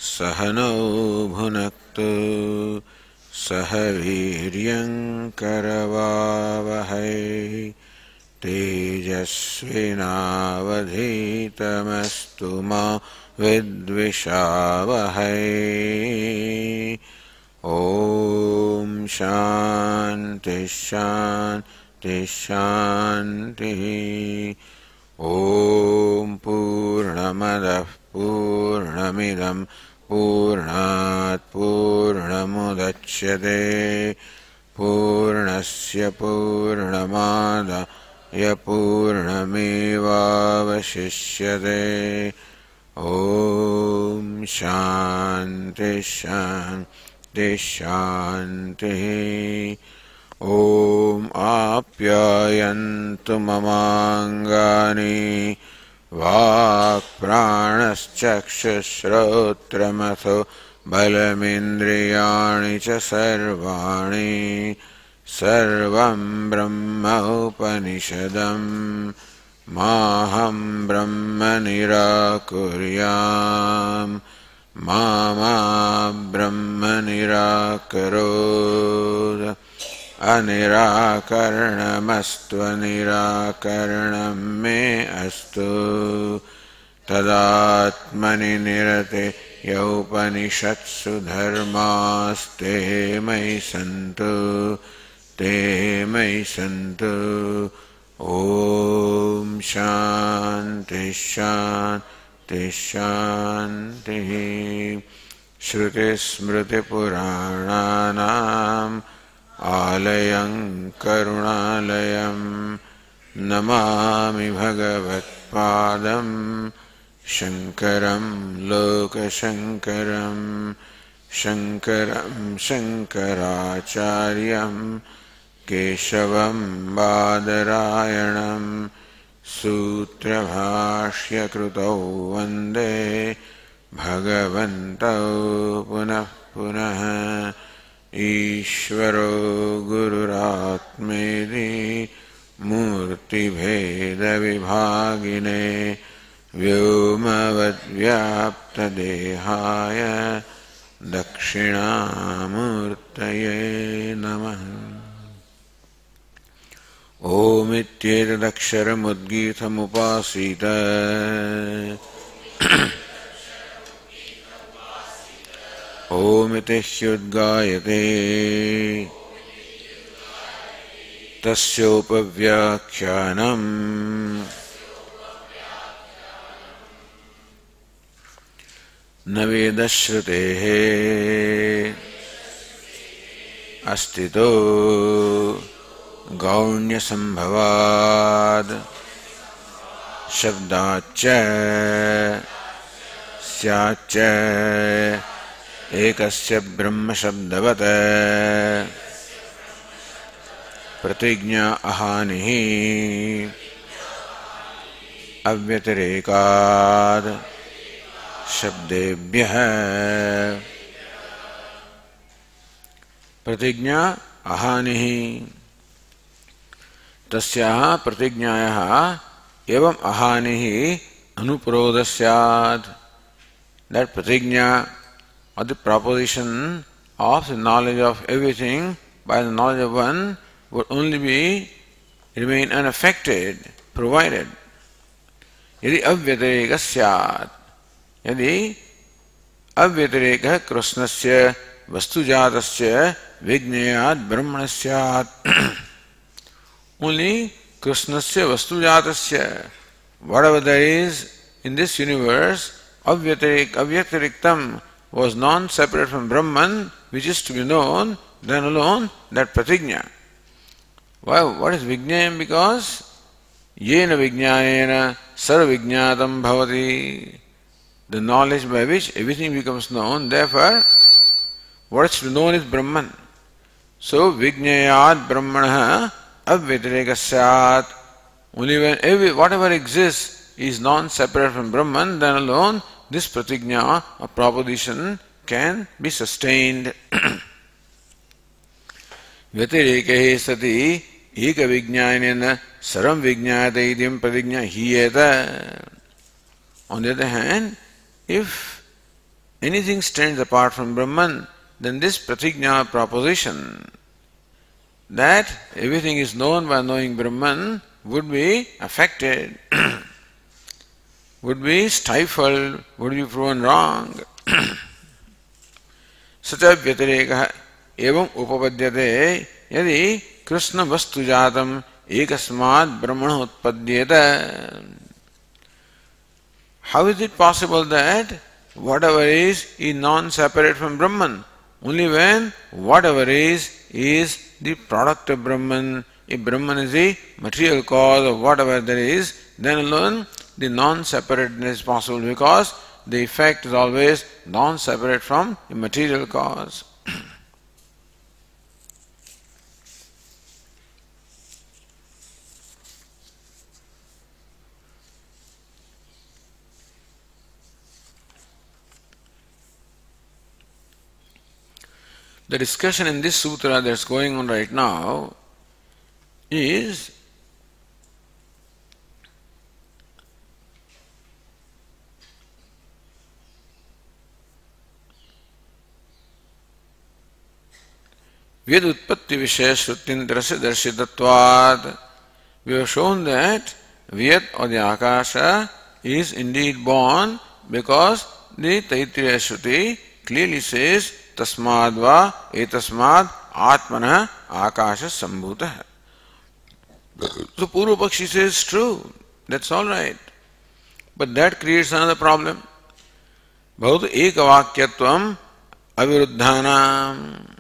सहनौ भुनक्तु सह वीर्यङ्करवावहै तेजस्विनावधीतमस्तु मा विद्विषावहै। ॐ शान्ति शान्ति शान्तिः। ॐ पूर्णमदः पूर्णमिदं पूर्णात् पूर्णमुदच्यते पूर्णस्य पूर्णमादाय पूर्णमेवावशिष्यते। ॐ शान्ति शान्ति शान्तिः। ॐ आप्यायन्तु ममाङ्गानि वाक्प्राणश्चक्षुश्रोत्रमथो बलमिन्द्रियाणि च सर्वाणि सर्वं ब्रह्म उपनिषदम् माहं ब्रह्म निराकुर्याम् मा ब्रह्म निराकरोत्। अनिराकरणमस्त्वनिराकरणं मे अस्तु तदात्मनि निरते यौपनिषत्सु धर्मास्ते मयि सन्तु ते मयि सन्तु। ॐ शान्ति शान्ति शान्तिः। श्रुतिस्मृतिपुराणानाम् आलयं करुणालयं नमामि भगवत्पादं शङ्करं लोकशङ्करं शङ्करं शङ्कराचार्यं केशवं बादरायणं सूत्रभाष्यकृतौ वन्दे भगवन्तौ पुनः पुनः। ईश्वरो गुरुरात्मेति मूर्तिभेदविभागिने व्योमवद्व्याप्तदेहाय दक्षिणामूर्तये नमः। ओमित्येतदक्षरमुद्गीतमुपासीत ओमिति ह्युद्गायते तस्योपव्याख्यानम् न वेदश्रुतेः अस्तितो गौण्यसम्भवाद् शब्दाच्च स्याच्च एकस्य ब्रह्मशब्दवत् प्रतिज्ञा अहानिः अव्यतिरेकाद् शब्देभ्यः। प्रतिज्ञा अहानिः तस्याः प्रतिज्ञायाः एवं अहानिः अनुप्रोधः स्यात्। That pratigna or the proposition of the knowledge of everything by the knowledge of one would only remain unaffected provided यदि अव्यतिरेकः स्यात्। यदि अव्यतिरेकः कृष्णस्य वस्तुजातस्य विज्ञेयात् ब्रह्मणः स्यात्। Only कृष्णस्य वस्तुजातस्य whatever there is in this universe avyaktiriktam was non-separate from Brahman, which is to be known, then alone that pratigna. Why? What is vijnayam? Because yena vijnanena sarvijnatam bhavati, the knowledge by which everything becomes known. Therefore, what is to be known is Brahman. So vijnayat brahmana avyaktireka syat. Only when whatever exists is non-separate from Brahman, then alone this pratigna or proposition can be sustained. Vyatireke sati eka vijnanena saram vijnayate idyam pratigna hiyeta. On the other hand, if anything stands apart from Brahman, then this pratigna proposition that everything is known by knowing Brahman would be affected, would be stifled, would be proven wrong. Sacha vyatireka evam upapadyate yadi Krishna vastu jatam ekasmad brahmana utpadyeta. How is it possible that whatever is non-separate from Brahman? Only when whatever is the product of Brahman. If Brahman is the material cause of whatever there is, then alone the non-separateness is possible, because the effect is always non-separate from the material cause. The discussion in this sutra that's going on right now is Ved Utpatti Vishaya Shrutindrasya Darshitatvad. We have shown that Vyat or the Akasha is indeed born because the Taittiriya Shruti clearly says Tasmadva etasmad atmana akasha sambhutah. So Purva Pakshi says true, that's all right. But that creates another problem. Bhavatu ekavakyatvam aviruddhanam.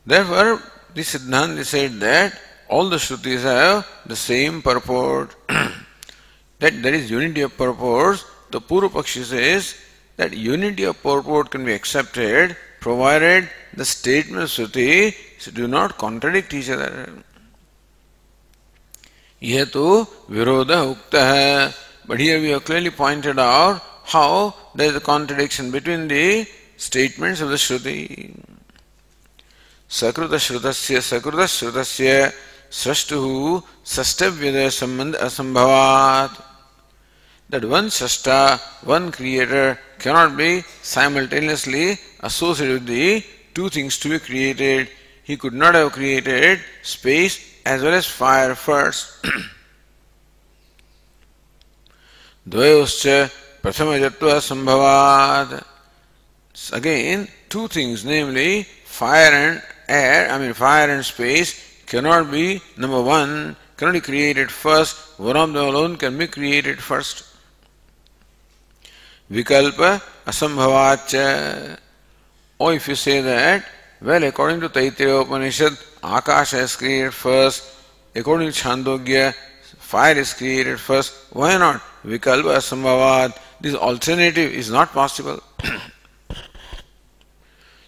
Therefore, the Siddhanta said that all the Shrutis have the same purport, that there is unity of purport. The Purva Pakshi says that unity of purport can be accepted provided the statements of Shruti do not contradict each other. Yetu virodha uktaha. But here we have clearly pointed out how there is a contradiction between the statements of the Shruti. Sakruta shrutasya srashtuhu sastavyada sambandha asambhavat. That one Srashta, one creator, cannot be simultaneously associated with the two things to be created. He could not have created space as well as fire first. Dvayoscha prathamajatva sambhavat. Again, two things, namely fire and space cannot be, number one, cannot be created first. One of them alone can be created first. Vikalpa asambhavacha. Or if you say that, well, according to Taittiriya Upanishad, Akasha is created first. According to Chandogya, fire is created first. Why not? Vikalpa asambhavat. This alternative is not possible.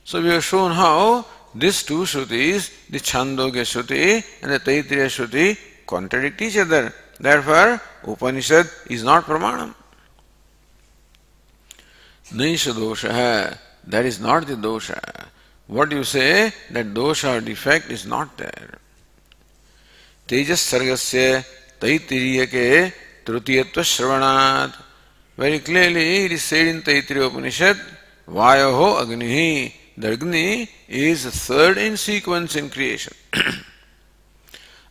So we have shown how these two Shrutis, the Chandogya Shruti and the Taittiriya Shruti, contradict each other. Therefore, Upanishad is not Pramanam. Naisha dosha, that is not the dosha. What you say, that dosha or defect is not there. Tejas sargasya taitiriyake trutiyatva shravanat. Very clearly it is said in Taittiriya Upanishad, Vayoho agnihi. The Agni is the third in sequence in creation.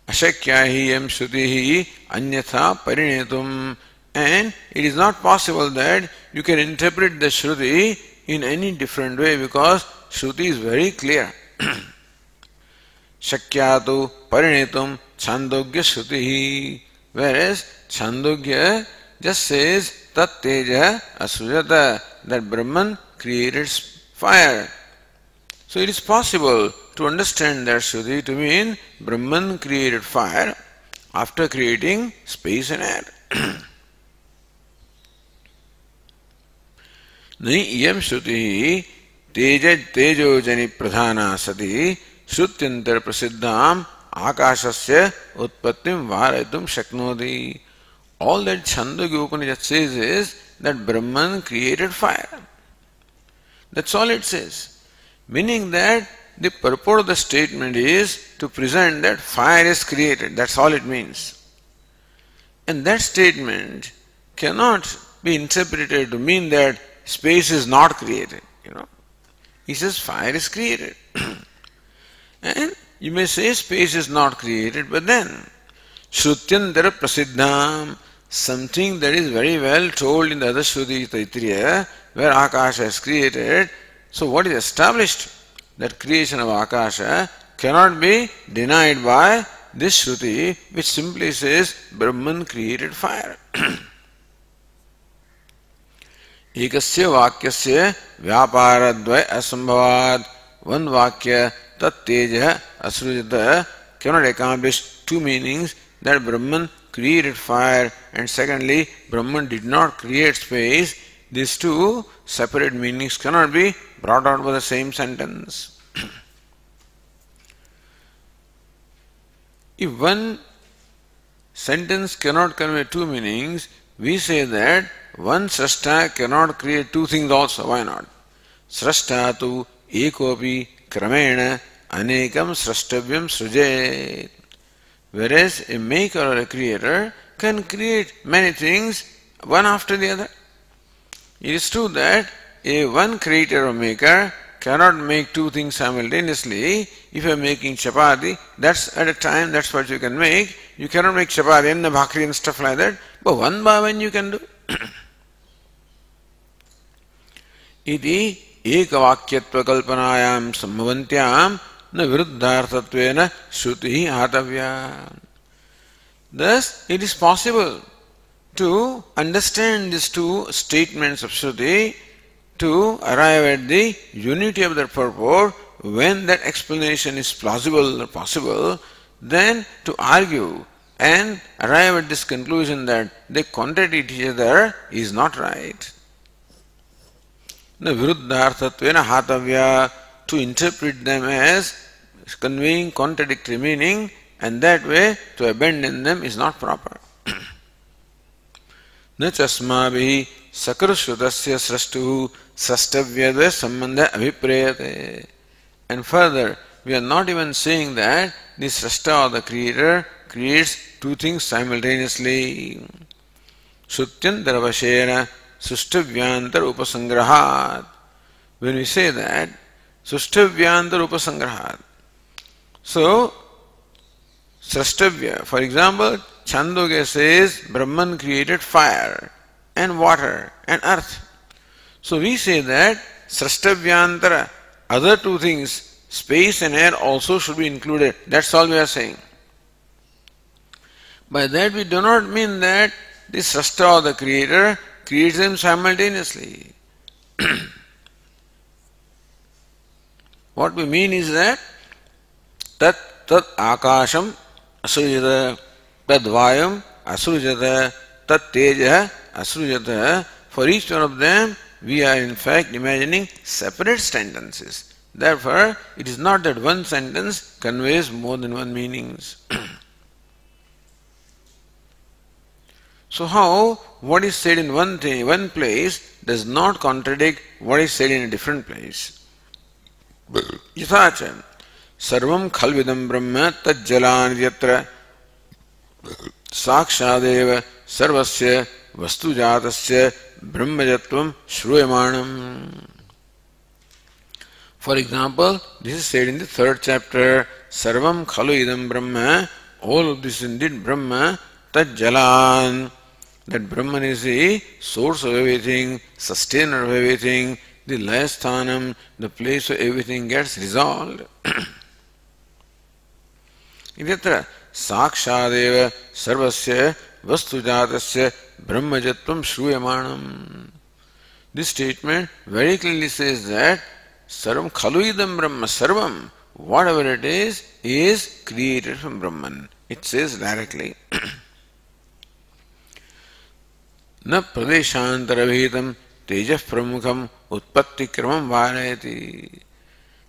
Ashakyahi yam shrutihi anyatha parinetum. And it is not possible that you can interpret the Shruti in any different way, because Shruti is very clear. Shakyatu parinetum chandogya Shrutihi. Whereas Chandogya just says Tat Teja Asujata, that Brahman created fire. So it is possible to understand that Shruti to mean Brahman created fire after creating space and air. Nai iyam Shruti tejo jani pradhana sati Shrutyantar prasiddham akashasya utpattim varayatum shaknoti. All that Chandogya Upanishad says is that Brahman created fire. That's all it says. Meaning that the purport of the statement is to present that fire is created. That's all it means. And that statement cannot be interpreted to mean that space is not created. He says fire is created. And you may say space is not created, but then Shrutyantara Prasiddham, something that is very well told in the other Shruti Taittiriya, where Akasha is created. So what is established? That creation of Akasha cannot be denied by this Shruti, which simply says Brahman created fire. Ekasya vakyasya vyaparadvaya asambhavad. One vakya tat teja asrujata cannot accomplish two meanings, that Brahman created fire and secondly Brahman did not create space. These two separate meanings cannot be brought out by the same sentence. If one sentence cannot convey two meanings, we say that one Srashta cannot create two things also. Why not? Srashta tu ekopi kramena anekam srashtavyam srujet. Whereas a maker or a creator can create many things one after the other. It is true that a one creator or maker cannot make two things simultaneously. If you are making chapati, that's at a time, that's what you can make. You cannot make chapati and the bhakri and stuff like that, but one by one you can do. Iti ekavakyatva kalpanayam sambhavantyam na viruddharthatvena shruti hatavya. Thus, it is possible to understand these two statements of Shruti to arrive at the unity of their purport. When that explanation is plausible or possible, then to argue and arrive at this conclusion that they contradict each other is not right. The viruddharthatvena hatavya, to interpret them as conveying contradictory meaning, and that way to abandon them is not proper. Na chasmabhi sakarshrutasya srashtuhu srashtavyadva sambandha abhiprayate. And further, we are not even saying that the Srashta or the Creator creates two things simultaneously. Shrutyantara vashena sushtavyantara upasangrahat. When we say that, sushtavyantara upasangrahat. So, Srashtavya, for example, Chandogya says Brahman created fire and water and earth. So we say that Srashtavyantara, other two things, space and air, also should be included. That's all we are saying. By that we do not mean that the Srashta or the Creator creates them simultaneously. What we mean is that tat akasham asrujata, tad vayam asrujata, tat teja asrujata. For each one of them, we are in fact imagining separate sentences. Therefore, it is not that one sentence conveys more than one meanings. So how what is said in one place does not contradict what is said in a different place. Yathacha sarvam khalvidam brahma tajjalan yatra sakshadeva sarvasya vastujatasya brahmajatvam shruyamanam. For example, this is said in the third chapter, sarvam khalu idam brahma, all of this indeed Brahma, tajjalan. That Brahman is the source of everything, sustainer of everything, the layasthanam, the place where everything gets resolved. Idyatra sakshadeva sarvasya vastujatasya brahmajatvam shruyamanam. This statement very clearly says that sarvam khaluidam brahma, sarvam, whatever it is created from Brahman. It says directly. Na pradeshantarabhitam tejah pramukham utpatti kramam varayati.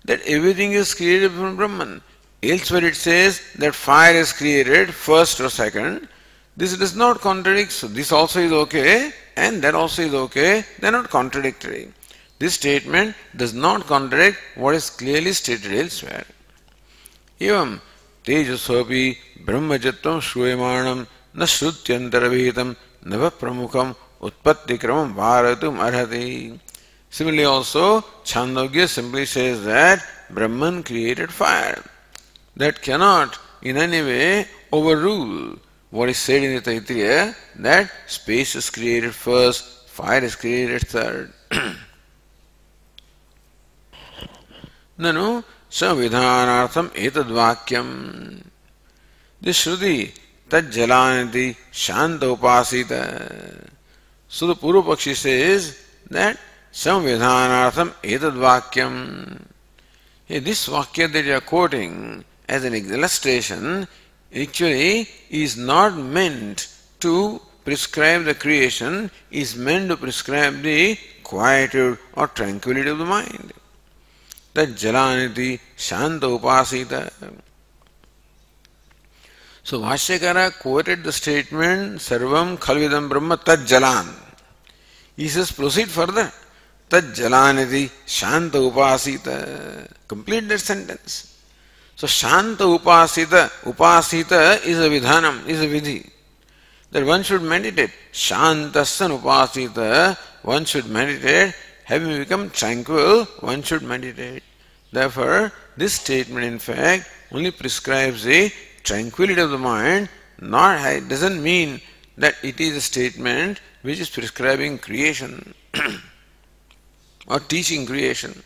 That everything is created from Brahman. Elsewhere it says that fire is created first or second. This does not contradict. So this also is okay and that also is okay. They are not contradictory. This statement does not contradict what is clearly stated elsewhere. Evam tejasopi brahmajatvam shruyamanam na shrutyantaravihitam nava pramukham utpatti kramam bharatum arhati. Similarly also, Chandogya simply says that Brahman created fire. That cannot in any way overrule what is said in the Taittiriya, that space is created first, fire is created third. Nanu savidhanartham etadvakyam. This Shruti tad jalanati shanta upasita. So the Purva Pakshi says that samvidhanartham etadvakyam. This Vakya that you are quoting as an illustration actually is not meant to prescribe the creation, is meant to prescribe the quietude or tranquility of the mind. That jalaniti shanta upasita. So Bhashyakara quoted the statement Sarvam Khalvidam Brahma Tad Jalan. He says proceed further. Tad Jalaniti Shanta Upasita. Complete that sentence. So Shanta Upasita, Upasita is a vidhanam, is a vidhi. That one should meditate. Shantasan Upasita, one should meditate. Having become tranquil, one should meditate. Therefore, this statement in fact only prescribes a tranquility of the mind, it doesn't mean that it is a statement which is prescribing creation or teaching creation.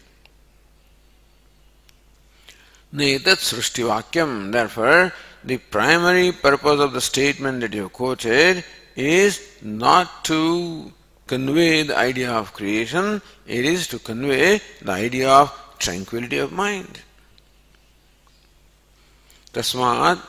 Netat srushtivakyam. Therefore, the primary purpose of the statement that you have quoted is not to convey the idea of creation, it is to convey the idea of tranquility of mind. Tasmat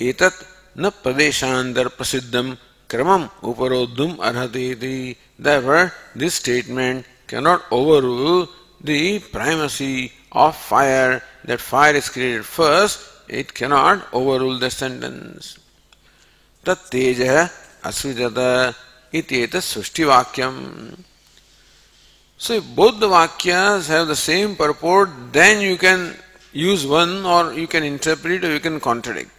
etat na pradeshandar prasiddham kramam uparodhum arhati. Therefore, this statement cannot overrule the primacy of fire, that fire is created first, it cannot overrule the sentence. Tat teja asujata iti etat sushtivakyam. So if both the vakyas have the same purport, then you can use one or you can interpret or you can contradict.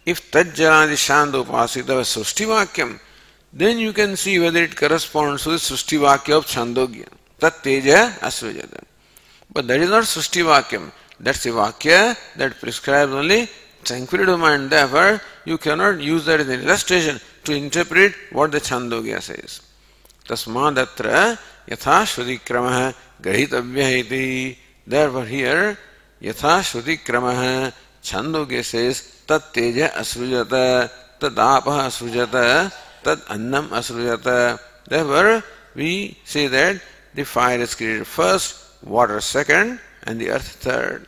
If tajjaladi shanta upasita was sushtivakyam, then you can see whether it corresponds to the sushtivakya of Chandogya. Tat teja asujata. But that is not sushtivakyam. That's a vakya that prescribes only tranquility of mind. Therefore, you cannot use that as an illustration to interpret what the Chandogya says. Tasmadatra yatha shruti kramaha grahitavya iti. Therefore, here yatha shruti kramaha Chandogya says tat teja asrujata, tad apaha asrujata, tad annam asrujata. Therefore, we say that the fire is created first, water second, and the earth third.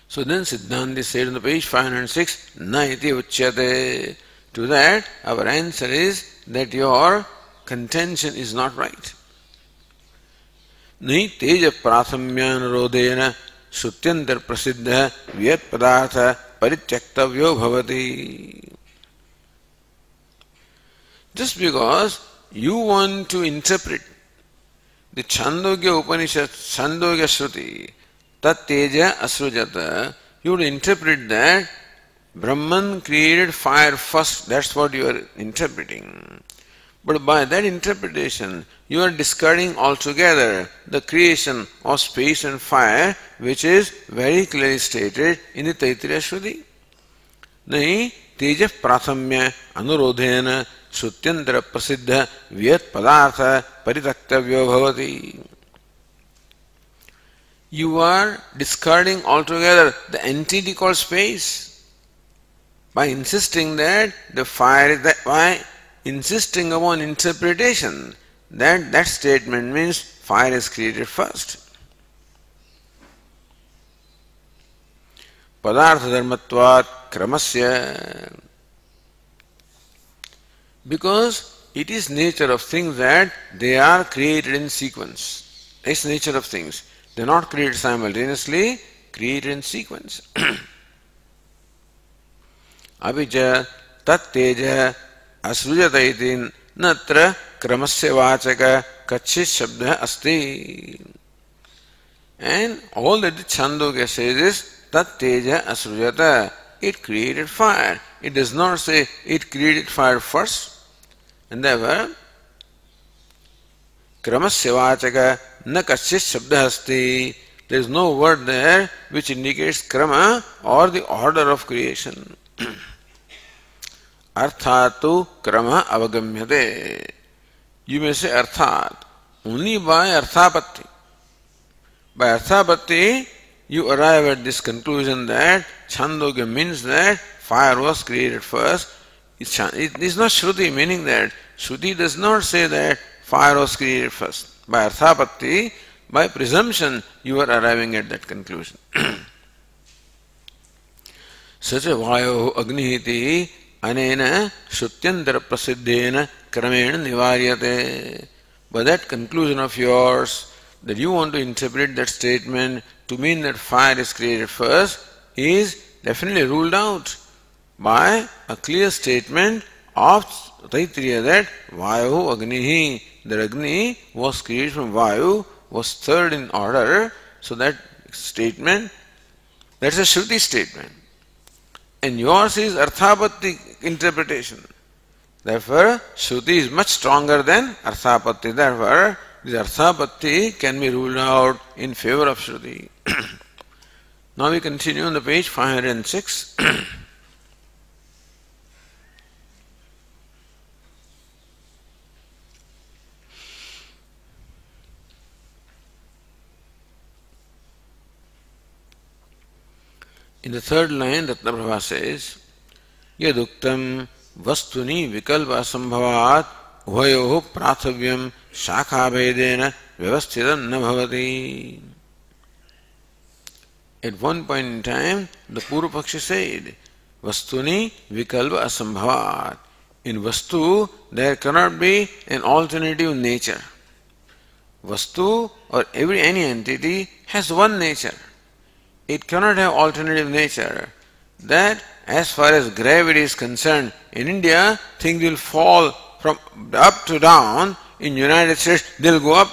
So then Siddhanti said on the page 506, na iti uchyate. To that, our answer is that your contention is not right. Nahi teja prathamyanurodhena shrutyantar prasiddha vyat padartha parityактavyo bhavati. Just because you want to interpret the Chandogya Upanishad, Chandogya Shruti, Tat Teja Asrujata, you would interpret that Brahman created fire first, that's what you are interpreting. But by that interpretation, you are discarding altogether the creation of space and fire, which is very clearly stated in the Taittiriya Shruti. Nahi Teja Prathamya Anurodhena Shutyantara Prasiddha Vyat Padartha Paritaktavyo Bhavati. You are discarding altogether the entity called space by insisting that the fire is that, by insisting upon interpretation that statement means fire is created first. Padartha dharmatvat kramasya. Because it is nature of things that they are created in sequence. It's nature of things. They are not created simultaneously, created in sequence. Abhija tat teja asrujata itin natra kramasya vachaka kachit shabda asti. And all that the Chandogya says is tat teja asrujata. It created fire. it does not say it created fire first. And therefore, kramasya vachaka na kaschit shabda asti. There is no word there which indicates krama or the order of creation. Arthatu krama avagamyate. You may say arthat only by arthapatti. By arthapatti, you arrive at this conclusion that Chandogya means that fire was created first. It is not Shruti, meaning that Shruti does not say that fire was created first. By arthapatti, by presumption, you are arriving at that conclusion. Sacha vayo agnihiti anena shrutyantara prasiddhena kramena nivaryate. By that conclusion of yours, that you want to interpret that statement to mean that fire is created first, is definitely ruled out by a clear statement of Taittiriya that Vayu Agnihi, the Agni was created from Vayu, was third in order. So that statement, that's a Shruti statement. And yours is Arthapatti interpretation. Therefore, Shruti is much stronger than Arthapatti. Therefore, this Arthapatti can be ruled out in favor of Shruti. Now we continue on the page 506. In the third line, Ratnaprabha says, Yaduktam vastuni vikalpa sambhavat uvayoh prathavyam shakhabedena vyavasthitam na bhavati. At one point in time, the Purva-Pakshi said, Vastuni vikalpa asambhavat. In Vastu, there cannot be an alternative nature. Vastu or any entity has one nature. It cannot have alternative nature. That as far as gravity is concerned, in India, things will fall from up to down. In United States, they'll go up.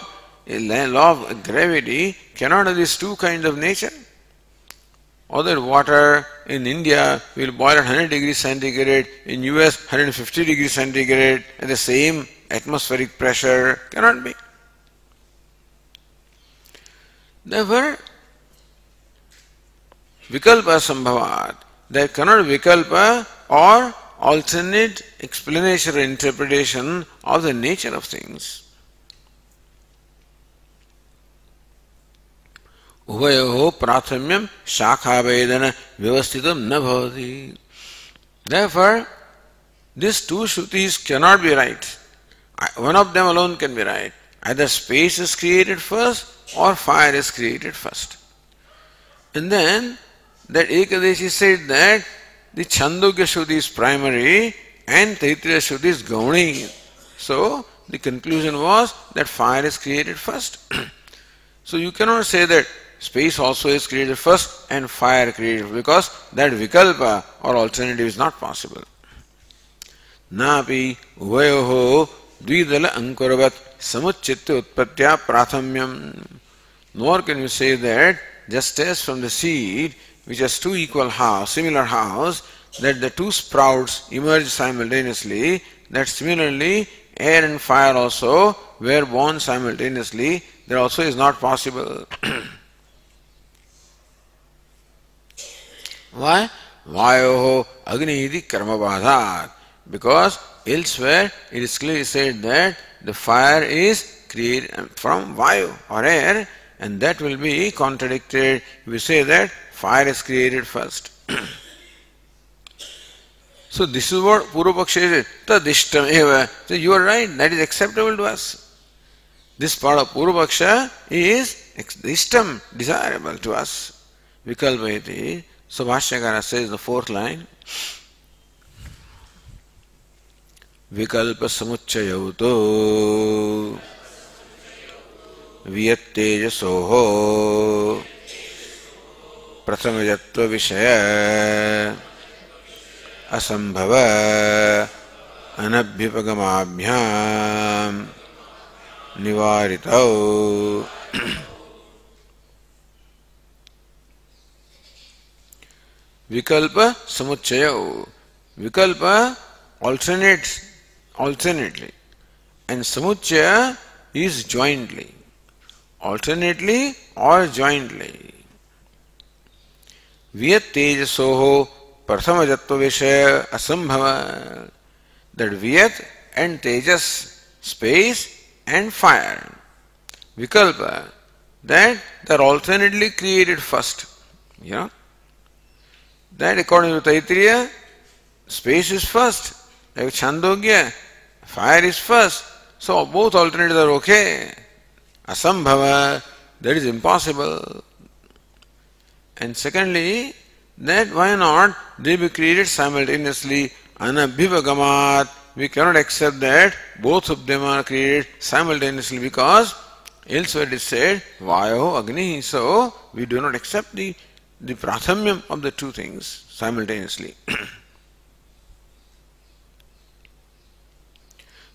A law of gravity cannot have these two kinds of nature. Or that water in India will boil at 100 degrees centigrade, in US 150 degrees centigrade at the same atmospheric pressure. Cannot be. Therefore, Vikalpa sambhavat. There cannot be vikalpa or alternate explanation or interpretation of the nature of things. Uvayoho prathamyam shakhavedana vyavasthitam na bhavati. Therefore, these two Shrutis cannot be right. One of them alone can be right. Either space is created first or fire is created first. And then that Ekadeshi said that the Chandogya Shruti is primary and Taittiriya Shruti is Gauni. So the conclusion was that fire is created first. So you cannot say that space also is created first and fire created, because that vikalpa or alternative is not possible. Napi uvayoho dvidala ankuravat samuchitta utpatya prathamyam. Nor can you say that just as from the seed, which has two equal halves, similar halves, that the two sprouts emerge simultaneously, that similarly air and fire also were born simultaneously. That also is not possible. Why? Vayoho agnihiti karmabadhat. Because elsewhere it is clearly said that the fire is created from vayu or air, and that will be contradicted if we say that fire is created first. So this is what Purva-Pakshi says, tadishtam eva. So you are right, that is acceptable to us. This part of Purva-Paksha is ishtam, desirable to us. Vikalpayati. So Bhashyakara says the fourth line, Vikalpa samuchayauto viyattejasoho prathamajatva vishaya asambhava anabhyapagamabhyam nivaritau. Vikalpa samuchaya. Vikalpa alternates alternately, and samuchaya is jointly. Alternately or jointly. Vyat tejasoho prathamajattva vishaya asambhava. That Vyat and Tejas, space and fire, Vikalpa, that they are alternately created first. You know? That according to Taittiriya, space is first. Like Chandogya, fire is first. So both alternatives are okay. Asambhava, that is impossible. And secondly, that why not they be created simultaneously? Anabhivagamat, we cannot accept that both of them are created simultaneously because elsewhere it is said, Vayo Agni. So we do not accept the prathamyam of the two things simultaneously.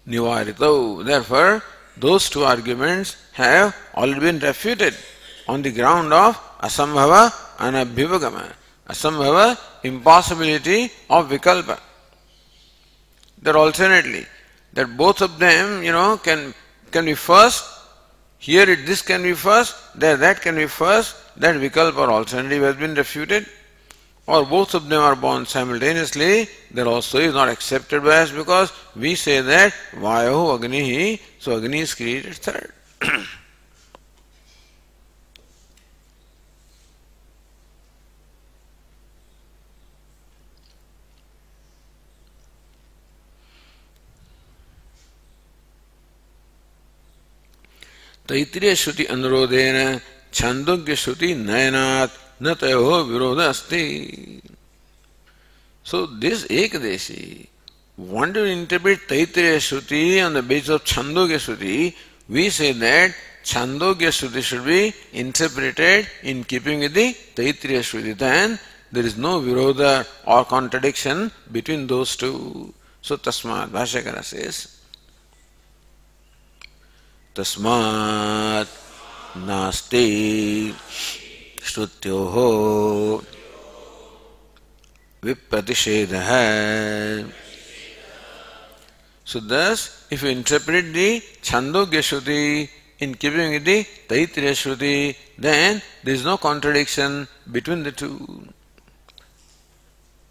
Nivarito. Therefore, those two arguments have already been refuted on the ground of asambhava anabhivagama. Asambhava, impossibility of vikalpa. That alternately, that both of them, can be first. Here this can be first, there that can be first. That vikalpa or alternative has been refuted. Or both of them are born simultaneously. That also is not accepted by us because we say that Vayo Agnihi, so Agni is created third. Taittiriya Shruti Anurodhena Chandogya Shruti Nayanat Natayo Virodha Asti. So this Ekadeshi want to interpret Taittiriya Shruti on the basis of Chandogya Shruti. We say that Chandogya Shruti should be interpreted in keeping with the Taittiriya Shruti. Then there is no virodha or contradiction between those two. So Tasmat, Bhashyakara says, Tasmat Nasti Shrutyoho Vipratishedaha. So thus, if you interpret the Chandogya Shruti in keeping with the Taittiriya Shruti, then there is no contradiction between the two.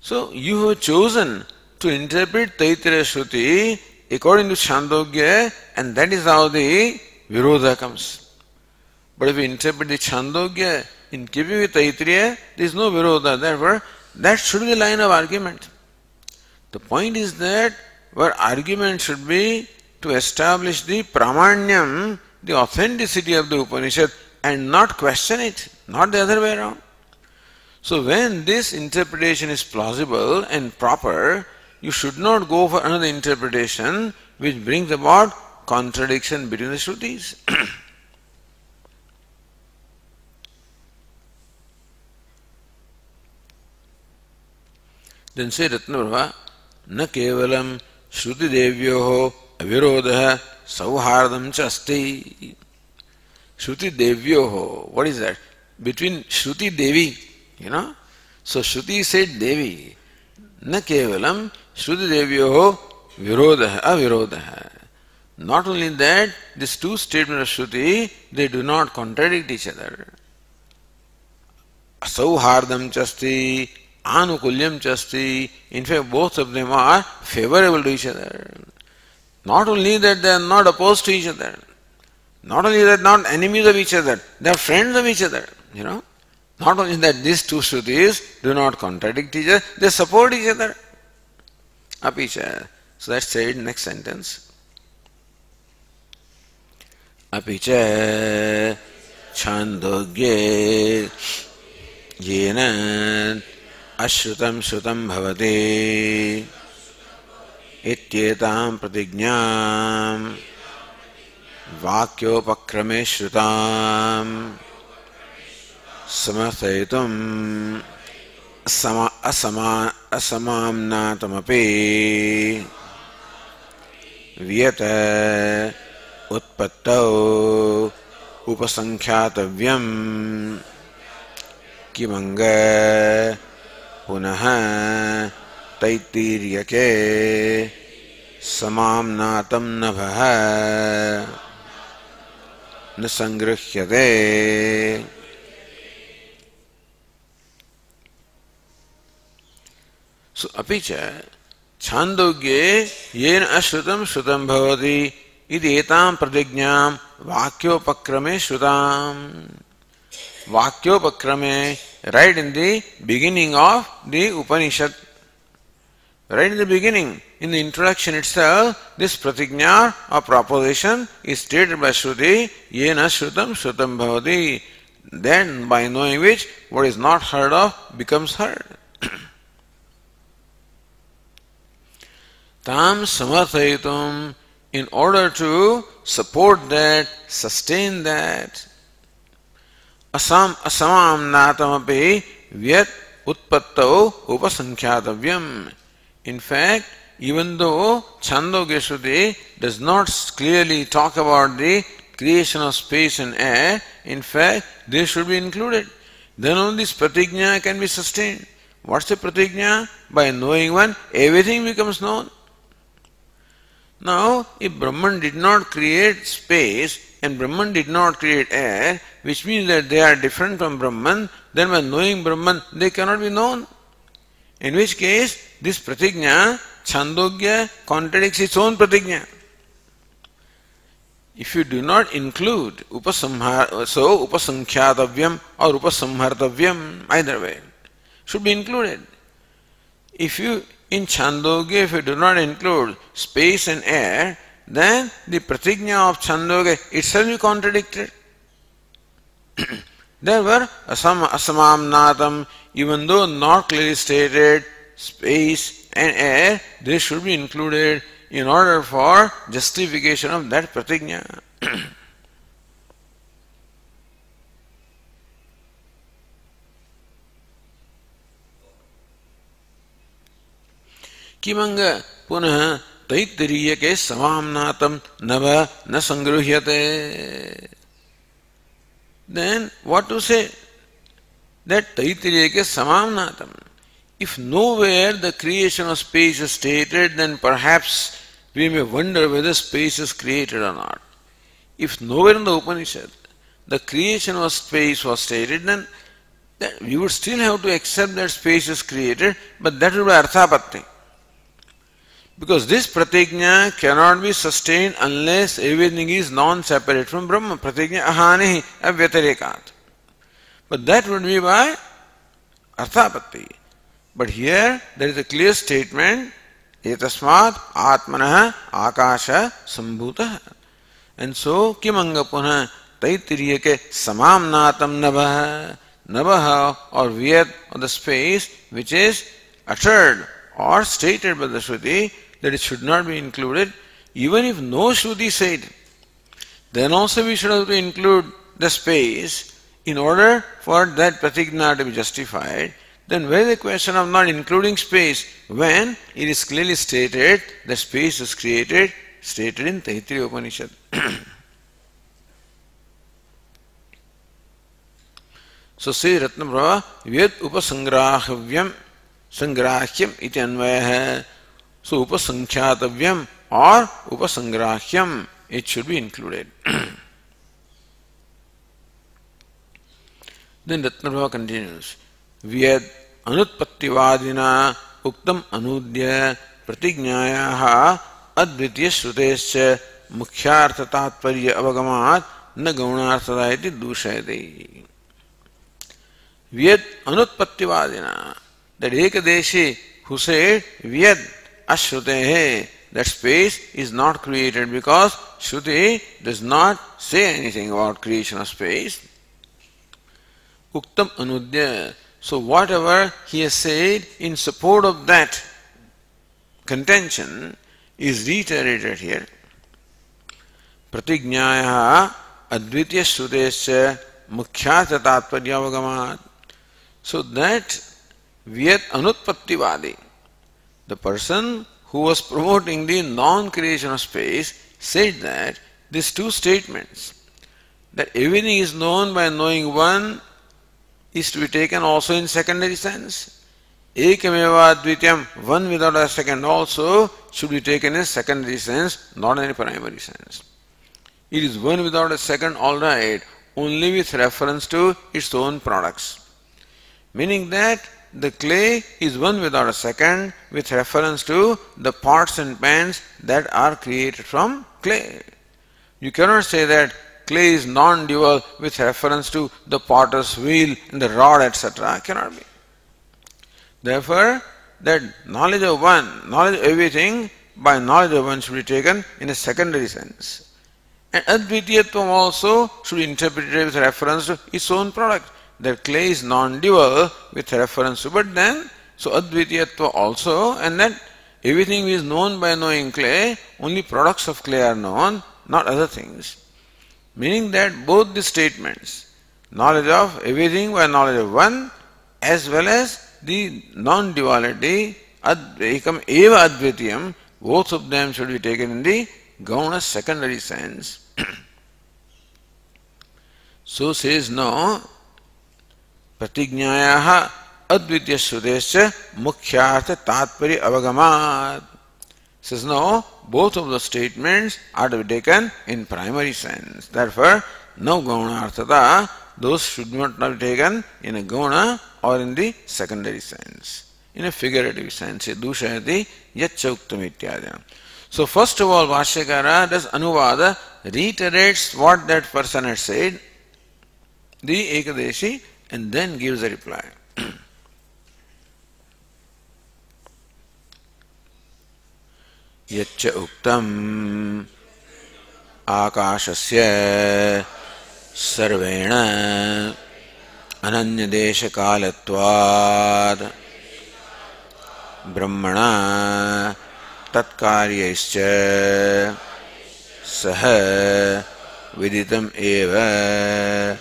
So you have chosen to interpret Taittiriya Shruti according to Chandogya, and that is how the virodha comes. But if you interpret the Chandogya in keeping with Taittiriya, there is no virodha. Therefore, that should be the line of argument. The point is that our argument should be to establish the pramanyam, the authenticity of the Upanishad, and not question it, not the other way around. So when this interpretation is plausible and proper, you should not go for another interpretation which brings about contradiction between the Shrutis. Then say Ratnaprabha, na kevalam Shruti Devyoho avirodha sauhardam cha asti. Shruti Devyoho, what is that? Between Shruti Devi, So Shruti said Devi. Na kevalam Shruti Devyoho virodha avirodha. Not only that, these two statements of Shruti, they do not contradict each other. Sauhardam chasti, anukulyam chasti. In fact, both of them are favorable to each other. Not only that they are not opposed to each other. Not only that, not enemies of each other. They are friends of each other. Not only that, these two Shrutis do not contradict each other, they support each other. Apicha. So that's said next sentence. Apicha Chandogye Yena Ashrutam Shrutam Bhavati Ityetam Pratignyam Vakyopakrame Shrutam Samathayitum Asamamnatamapi Vyata Utpattau Upasankhyaatavyam Kimanga Punaha तैत्तिरीयके समाम्नातं नभः न संगृह्यते. So apicha छांदोग्ये येन अश्रुतं श्रुतं भवति इति एतां प्रतिज्ञां वाक्योपक्रमे श्रुताम्. Vakyopokrame, right in the beginning of the Upanishad. Right in the beginning, in the introduction itself, this pratigna or proposition is stated by Shruti, yena shrutam shrutam bhavati. Then, by knowing which, what is not heard of becomes heard. Tam samarthayitum, in order to support that, sustain that. Asamamnatamapi vyat utpattau upasankhyaatavyam. In fact, even though Chandogya Shruti does not clearly talk about the creation of space and air, in fact, they should be included. Then only this pratigna can be sustained. What's the pratigna? By knowing one, everything becomes known. Now, if Brahman did not create space and Brahman did not create air, which means that they are different from Brahman, then by knowing Brahman, they cannot be known. In which case, this pratigna, Chandogya, contradicts its own pratigna. If you do not include upasankhyaatavyam or upasamhartavyam, either way, should be included. If you, in Chandogya, if you do not include space and air, then the pratigna of Chandogya itself is contradicted. Therefore, asamamnatam, even though not clearly stated, space and air, they should be included in order for justification of that pratigna. Kimanga punah taittiriye samamnatam nava na sangruhyate. Then what to say? That taittiriye samamnatam. If nowhere the creation of space is stated, then perhaps we may wonder whether space is created or not. If nowhere in the Upanishad the creation of space was stated, then we would still have to accept that space is created, but that would be arthapatti. Because this pratigna cannot be sustained unless everything is non-separate from Brahma. Pratigna ahani avyatarekat. But that would be by arthapatti. But here there is a clear statement, etasmat atmanah akasha sambhutah. And so, kimanga punah taitiriyake samamnatam nabha. Nabha or vyat or the space which is uttered or stated by the Shruti, that it should not be included, even if no Shruti said. Then also we should have to include the space in order for that pratigna to be justified. Then where is the question of not including space when it is clearly stated the space is created, stated in Taittiriya Upanishad. So say Ratnaprabha, Vyat upasangrahavyam sangrahyam iti anvayah. So upasankhyaatavyam or upasangrahyam, it should be included. Then Ratnaprabha continues, Vyad anutpattivadina uktam anudya pratignayaha advitiya shrutescha mukhyartha tatparya avagamat na gaunarthada iti dushayate. Vyad anutpattivadina, that Ekadeshi who said Vyad ashrutehe, that space is not created because Shruti does not say anything about creation of space. Uktam anudya. So whatever he has said in support of that contention is reiterated here. Pratignayaha advitiya shrutescha mukhyartha tatparya avagamat. So that Vyat anutpattivadi, the person who was promoting the non-creation of space, said that these two statements, that everything is known by knowing one, is to be taken also in secondary sense. Ekameva Advityam, one without a second also, should be taken in secondary sense, not in a primary sense. It is one without a second, all right, only with reference to its own products. Meaning that the clay is one without a second with reference to the pots and pans that are created from clay. You cannot say that clay is non-dual with reference to the potter's wheel and the rod, etc. Cannot be. Therefore, that knowledge of one, knowledge of everything by knowledge of one should be taken in a secondary sense. And Advitiyatvam also should be interpreted with reference to its own product. That clay is non-dual with reference to, but then, so Advitiyatva also, and that everything is known by knowing clay, only products of clay are known, not other things. Meaning that both the statements, knowledge of everything by knowledge of one, as well as the non-duality, ekam eva advitiyam, both of them should be taken in the gauna secondary sense. So says no, pratignayaha advitya sudesya mukhyartha tatpari avagamat. Says no, both of the statements are to be taken in primary sense. Therefore, no gauna arthata, those should not be taken in a gauna or in the secondary sense, in a figurative sense. Dushayati yachchauktam ityadina. So first of all, Bhashyakara does Anuvada, reiterates what that person had said, the Ekadeshi, and then gives a reply. Yaccha uktam akashasya sarvena ananya desha kalatvad brahmana tatkaryaischa saha viditam eva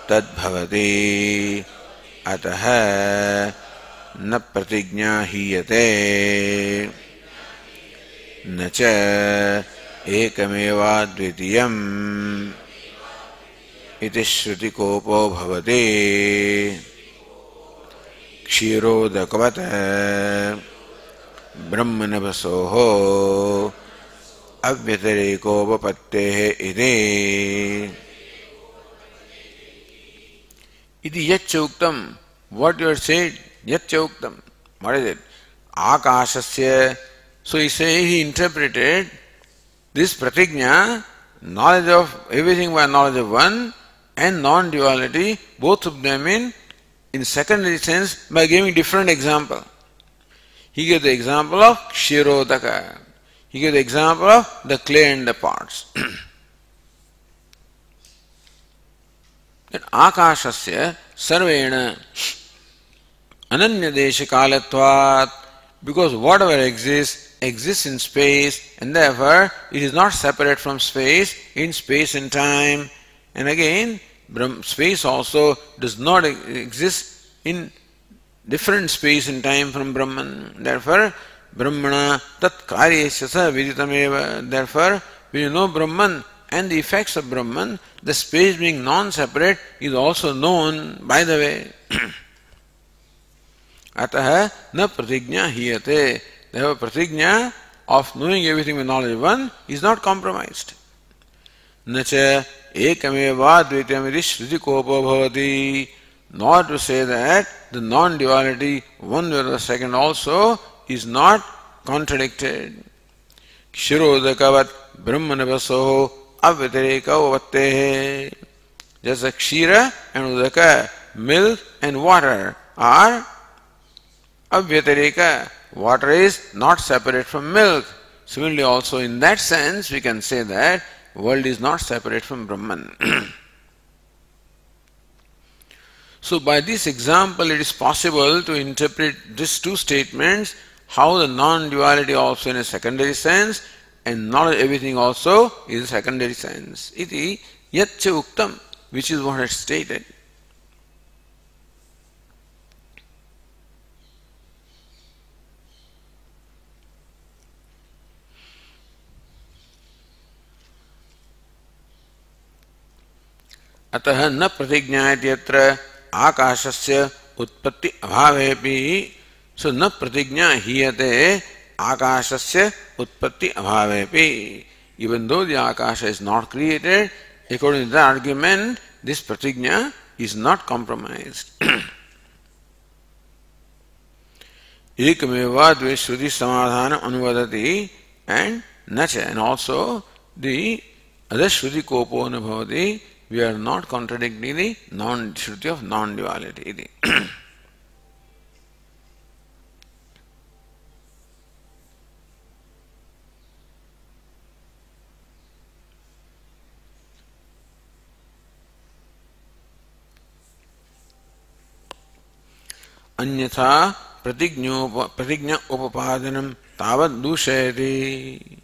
tadbhavati ataha na pratignya hiyate न च एकमेवाद्वितीयम् इति श्रुतिकोपो भवति क्षीरोदकवत् ब्रह्मनभसोः अव्यतिरेकोपपत्तेः इति यच्च उक्तम्. What you have said, yaccha uktam. What is it? Akashasya. So he interpreted this pratigna, knowledge of everything by knowledge of one, and non-duality, both of them in secondary sense, by giving different example. He gave the example of Kshirodaka. He gave the example of the clay and the parts. Then Akashasya Sarvena Ananya Desha Kalatvat, because whatever exists in space, and therefore it is not separate from space in space and time. And again, space also does not exist in different space and time from Brahman. Therefore, Brahmana tat karyesya sa viditameva. Therefore, when you know Brahman and the effects of Brahman, the space being non-separate is also known by the way. Ataha na pratignya hiyate. Therefore, pratignya of knowing everything with knowledge of one is not compromised. Nacha ekameva dvityam iti shritikopo bhavati. Not to say that the non-duality, one with the second also, is not contradicted. Kshirodakavat brahmanavasoho avyatireka uvattehe. Just like kshira and udaka, milk and water are avyatireka. Water is not separate from milk. Similarly also in that sense we can say that world is not separate from Brahman. So by this example it is possible to interpret these two statements, how the non-duality also in a secondary sense and not everything also is a secondary sense. Iti yaccha uktam, which is what I stated. अतः न प्रतिज्ञायति यत्र आकाशस्य उत्पत्ति अभावेपि So na pratigna hiyate akashasya utpatti abhavepi. Even though the akasha is not created, according to the argument, this pratigna is not compromised. Ekameva dve shruti samadhana anuvadati and nacha. And also the other shruti kopo anubhavati, we are not contradicting the shruti of non-duality. Anyatha pratigna upapadanam tavad dushayati.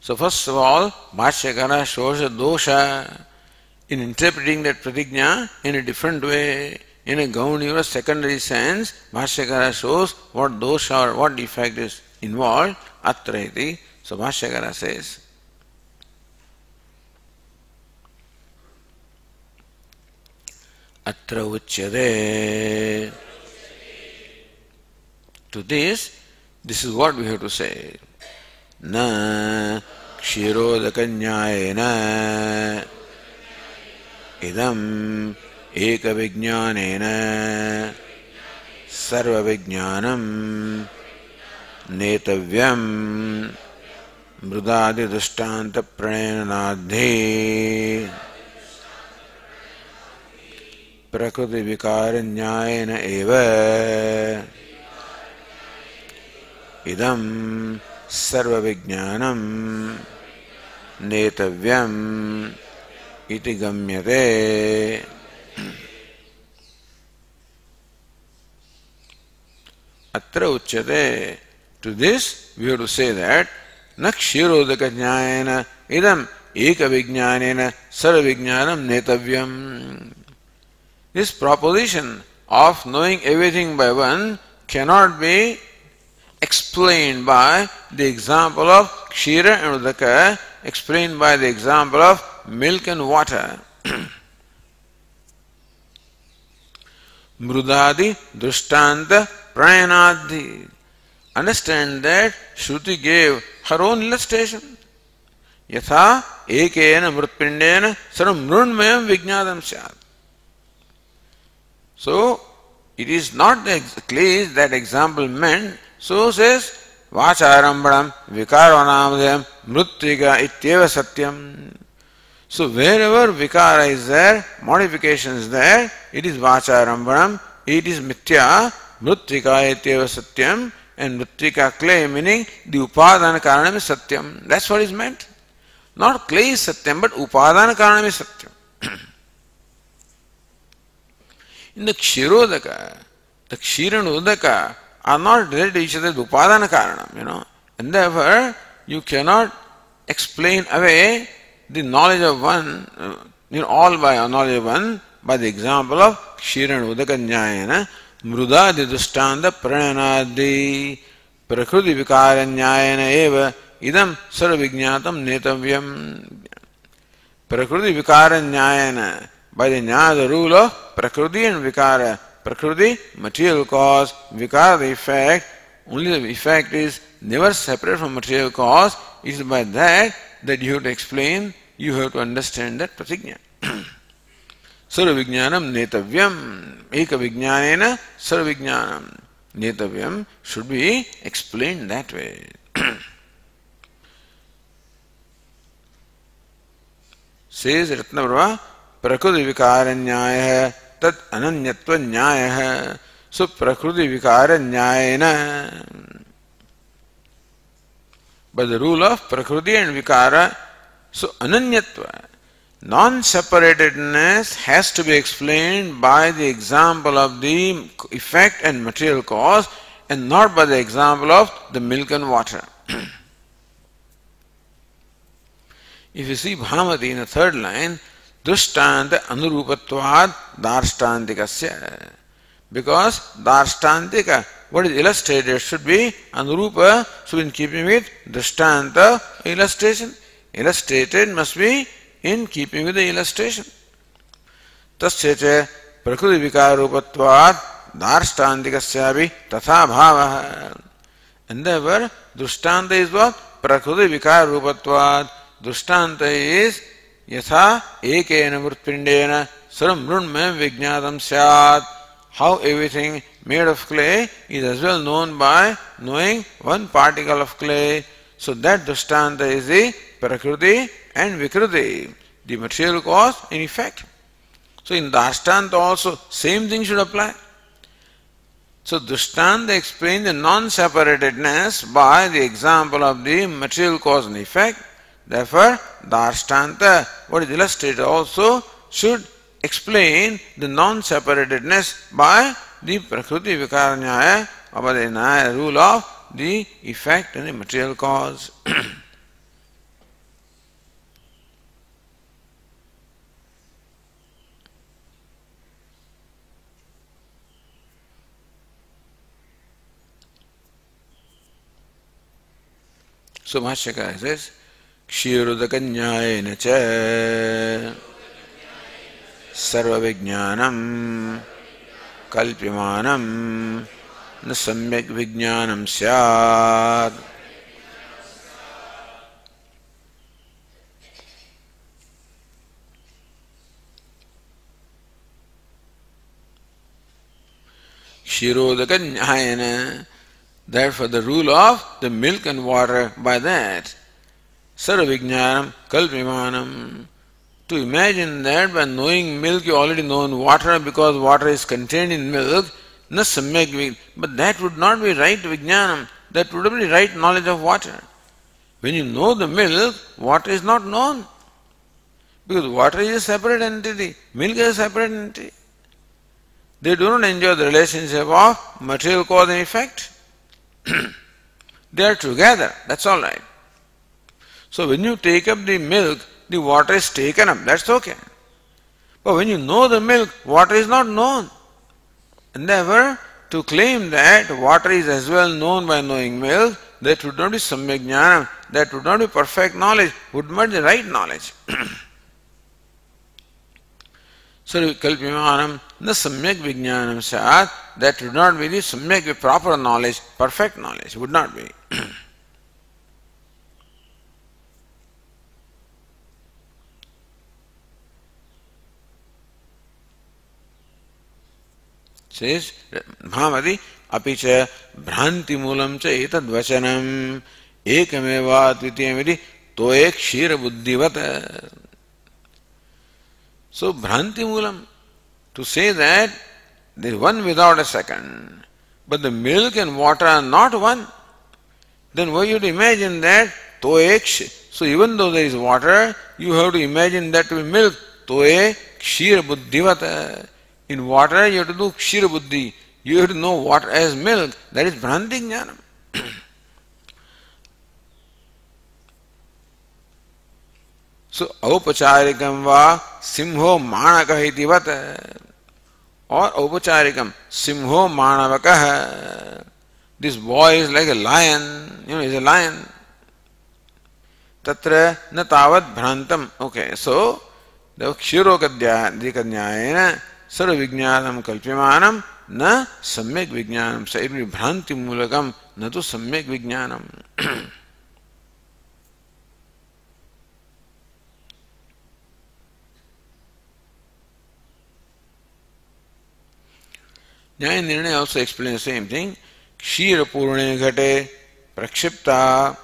So first of all, Bhashyakara shows a dosha in interpreting that pratigna in a different way, in a gauni or a secondary sense. Bhashyakara shows what dosha or what defect is involved. Atraiti. So Bhashyakara says, Atra uchyate. To this is what we have to say. Na kshirodakanyayena idam ekavijnanena sarvavijnanam netavyam mrudadi dushtanta pranadhi prakriti vikaranyayena eva idam sarva vijnanam netavyam iti gamyate. Atra uchyate. To this we have to say that na kshirodaka jnayena idam eka vijnanena sarva vijnanam netavyam. This proposition of knowing everything by one cannot be explained by the example of kshira and udaka, explained by the example of milk and water. Mrudadi drishtanta prayanadhi. Understand that Shruti gave her own illustration. Yatha ekena mrutpindena sarvam mrunmayam vijnadam syat. So, it is not the clay that example meant. So says Vacharambanam Vikaranamdayam Mrutrika Ityeva Satyam. So wherever Vikara is there, modification is there, it is Vacharambanam, it is Mithya, Mrutrika Ityeva Satyam, and Mrutrika clay meaning the Upadana Karanam is Satyam. That's what is meant. Not clay is Satyam, but Upadana Karanam is Satyam. In the Kshirodaka, the Kshira and Udaka are not related to each other, the Upadana Karanam, and therefore you cannot explain away the knowledge of one, all by a knowledge of one, by the example of Kshira and Udaka Nyayana, Mrudadi Dushtanda Pranadi, Prakriti Vikara Nyayana Eva, Idam Sarvignatam Netavyam. Prakriti Vikara Nyayana, by the Nyaya, the rule of Prakriti and Vikara. Prakriti, material cause, Vikara, the effect. Only the effect is never separate from material cause. It is by that you have to explain, you have to understand that pratigna. Sarvavijnanam netavyam. Eka vijnanena sarvavijnanam. Netavyam should be explained that way. Says Ratnaprabha, Prakriti Vikara Nyaya Tat Ananyatva Nyaya. So Prakriti Vikara Nyayena. By the rule of Prakriti and Vikara, so Ananyatva, non-separatedness has to be explained by the example of the effect and material cause and not by the example of the milk and water. If you see Bhamati in the third line, Dushtanta Anurupatvad Darshtantikasya. Because Darshtantika, what is illustrated, should be Anurupa, should be in keeping with Drishtanta illustration. Illustrated must be in keeping with the illustration. Tasyacha Prakriti Vikarupatvad darshtantikasyapi tatha bhavaha. And therefore, drishtanta is what? Prakriti vikara rupatvat. Drishtanta is yatha ekena mritpindena saram mrunmem vijñātam syāt. How everything made of clay is as well known by knowing one particle of clay. So that drishtanta is the prakriti and vikriti, the material cause and effect. So in Dashtanta also same thing should apply. So Drishtanta explains the non-separatedness by the example of the material cause and effect. Therefore, Dashtanta, what is illustrated also, should explain the non-separatedness by the Prakriti Vikara Nyaya, or by the Nyaya rule of the effect and the material cause. So Bhashyakara says, Kshirodakanyayena cha sarva vijnanam kalpyamanam na samyak vijnanam syad. Kshirodakanyayena, therefore the rule of the milk and water, by that sarva vijnanam kalpyamanam. To imagine that by knowing milk you already know water because water is contained in milk, na samyak vijnanam. But that would not be right vijnanam. That would not be right knowledge of water. When you know the milk, water is not known. Because water is a separate entity, milk is a separate entity. They do not enjoy the relationship of material cause and effect. They are together, that's all right. So when you take up the milk, the water is taken up, that's okay. But when you know the milk, water is not known. And therefore, to claim that water is as well known by knowing milk, that would not be samyak jnanam, that would not be perfect knowledge, would not be the right knowledge. So kalpyamanam na samyak vijnanam syat, that would not be the samyak, proper knowledge, perfect knowledge, would not be. Says Bhamati apicha bhranti mulam cha etad vachanam ekameva tvitiyamidi toye kshira buddhivata. So bhranti mulam, to say that there is one without a second, but the milk and water are not one, then why you to imagine that toye kshira. So even though there is water, you have to imagine that to be milk, toye kshira buddhivata. In water, you have to do kshira buddhi. You have to know water as milk. That is bhranti jnanam. So, aupacharikam va simho manaka iti vata. Or aupacharikam simho manavakaha. This boy is like a lion. He is a lion. Tatra na tavat bhrantam. Okay, so the kshirodakanyayena sarva vijnanam kalpyamanam na samyak vijnanam. So it will be bhranti mulakam, na to samyak vijnanam. Nyaya Nirnaya also explains the same thing. Kshira purne ghate prakshipta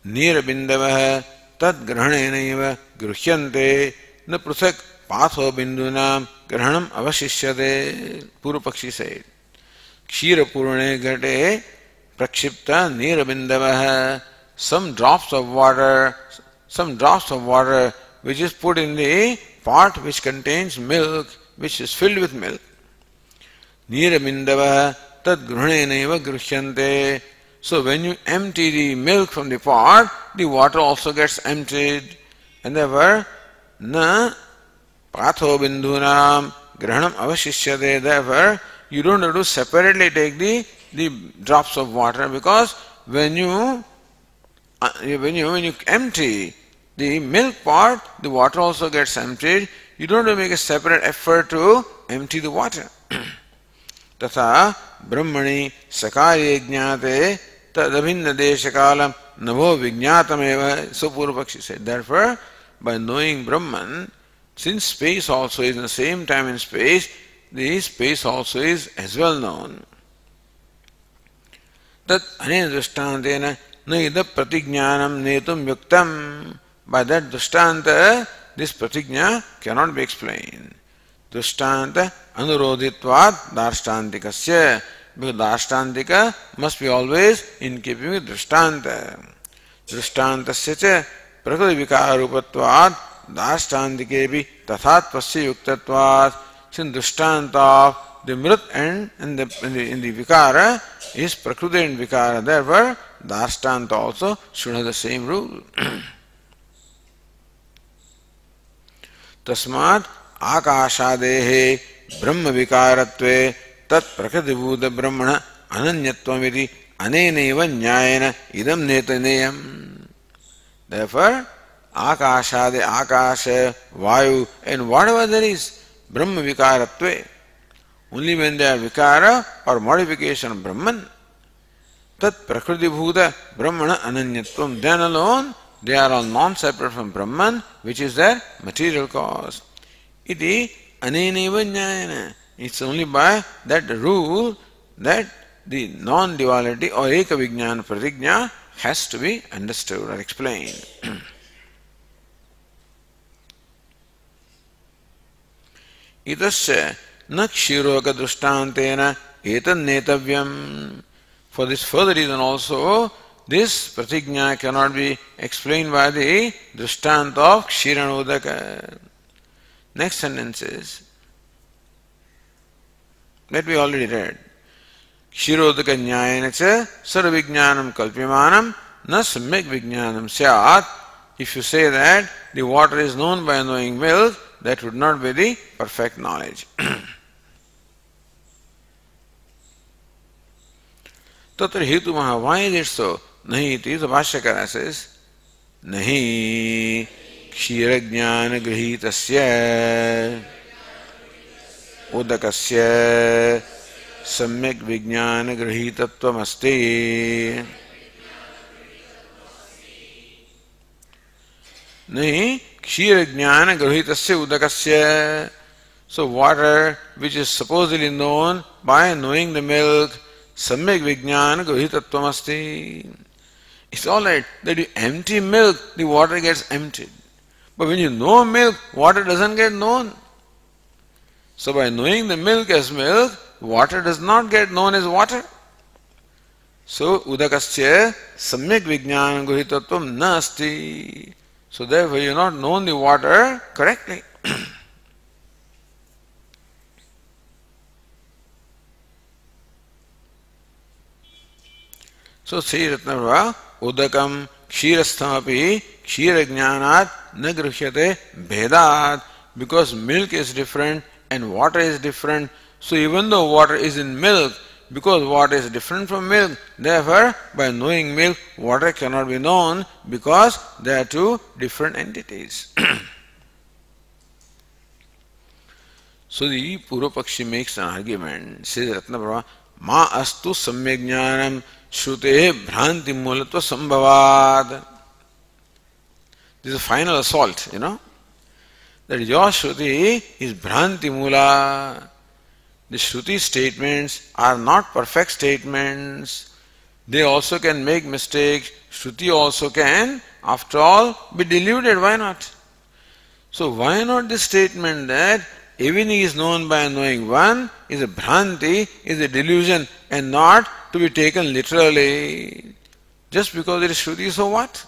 nirabindavah tad grahanenaiva gruhyante na pruthak patho bindunam grahanam avashishyate. Purva Pakshi said, Kshira purne ghate prakshipta nirabindavah. Some drops of water which is put in the pot which contains milk, which is filled with milk. Nirabindavah tad gruhanenaiva gruhyante. So when you empty the milk from the pot, the water also gets emptied. And therefore, na patho bindunam grahanam avashishyate. Therefore, you don't have to separately take the drops of water, because when you empty the milk pot, the water also gets emptied. You don't have to make a separate effort to empty the water. तथा ब्रह्मणि सकार्ये ज्ञाते तदभिन्न देश कालम नभो विज्ञातमेव. So Purvapakshi said, therefore, by knowing Brahman, since space also is in the same time and space, the space also is as well known. Tat anena drishtantena naida pratigyanam netum yuktam. By that drishtanta, this pratigya cannot be explained. Drishtanta anurodhitvat darshtantikasya. Because darshtantika must be always in keeping with drishtanta. Drishtantasya cha prakriti vikarupatvat darshantikepi tathatvasya yuktatvat. Since drishtanta of the mrit and in the vikara is prakriti and vikara, therefore darshtanta also should have the same rule. Tasmat akashadehe brahma vikaratve tat prakriti brahmana ananyatvam aneneva nyayena idam netaneyam. Therefore, akashade, akasha, vayu, and whatever there is, brahma vikaratve, only when they are vikara or modification of Brahman, tat prakriti bhuta brahmana ananyatvam, then alone they are all non-separate from Brahman, which is their material cause. Iti aneneva nyayena. It's only by that rule that the non-duality or eka vijnana pratigya has to be understood or explained. Itasya na kshiroka drishtantena etan netavyam. For this further reason also, this pratigya cannot be explained by the drishtanta of kshiranodaka. Next sentence is that we already read. Kshirodaka nyayena cha sarvijnanam kalpyamanam na samyak vijnanam syat. If you say that the water is known by knowing milk, that would not be the perfect knowledge. Tatra hetumaha, why is it so? Nahi iti, the Bhashyakara says, nahi kshirajnana grihitasya udakasya samyak vijnana grihitatvam asti. Nahi kshirajnana grihitasya udakasya. So water which is supposedly known by knowing the milk, samyak vijnana grihitatvam asti. It's alright that you empty milk, the water gets emptied. But when you know milk, water doesn't get known. So by knowing the milk as milk, water does not get known as water. So udakasya samyak vijnana grihitatvam nasti. So therefore you have not known the water correctly. So Sri Ratnavara udakam kshirasthamapi kshirajnanat na grhyate bhedat. Because milk is different and water is different, so even though water is in milk, because water is different from milk, therefore by knowing milk, water cannot be known because they are two different entities. So the Purvapakshi makes an argument, says Ratnaprabha, ma astu samyajnanam shrutehe bhranti mulatva sambhavad. This is a final assault, that your Shruti is Bhranti Mula. The Shruti statements are not perfect statements. They also can make mistakes. Shruti also can, after all, be deluded. Why not? So why not this statement that everything is known by knowing one is a Bhranti, is a delusion and not to be taken literally. Just because it is Shruti, so what?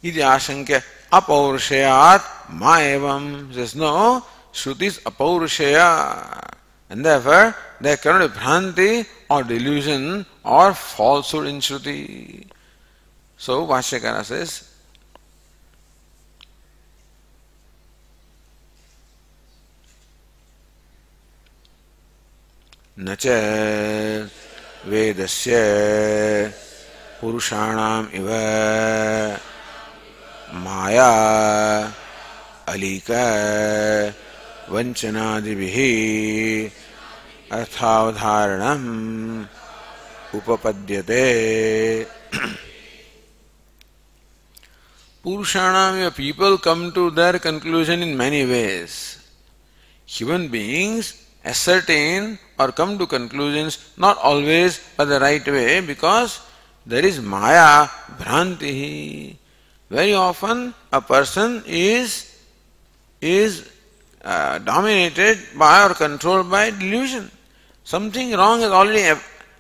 Iti ashankya apaurushayat ma evam. Says no, Shruti is apaurushaya. And therefore, there cannot be bhranti or delusion or falsehood in Shruti. So, Bhashyakara says, nacha vedasya purushanam iva Maya alika vanchanaadibihi arthavadharanam upapadyate. Purushanam, people come to their conclusion in many ways. Human beings ascertain or come to conclusions not always by the right way, because there is maya, bhranti. Very often a person is dominated by or controlled by delusion. Something wrong has already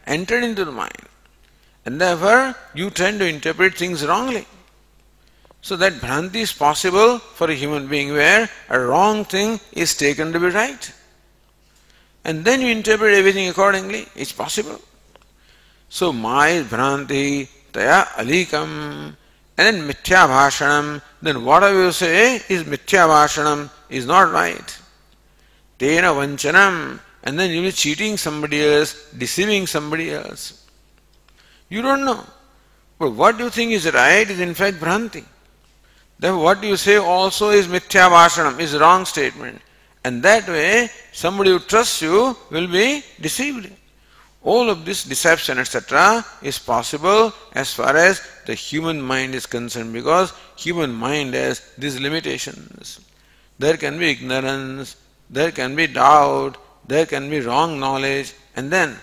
entered into the mind, and therefore you tend to interpret things wrongly. So that bhranti is possible for a human being, where a wrong thing is taken to be right. And then you interpret everything accordingly. It's possible. So maya bhranti taya alikam, and then mithya bhashanam. Then whatever you say is mithya bhashanam, is not right. Tena vanchanam, and then you will be cheating somebody else, deceiving somebody else. You don't know. But what you think is right is in fact bhranti. Therefore what you say also is mithya bhashanam, is wrong statement. And that way somebody who trusts you will be deceived. All of this deception, etc., is possible as far as the human mind is concerned, because human mind has these limitations. There can be ignorance, there can be doubt, there can be wrong knowledge, and then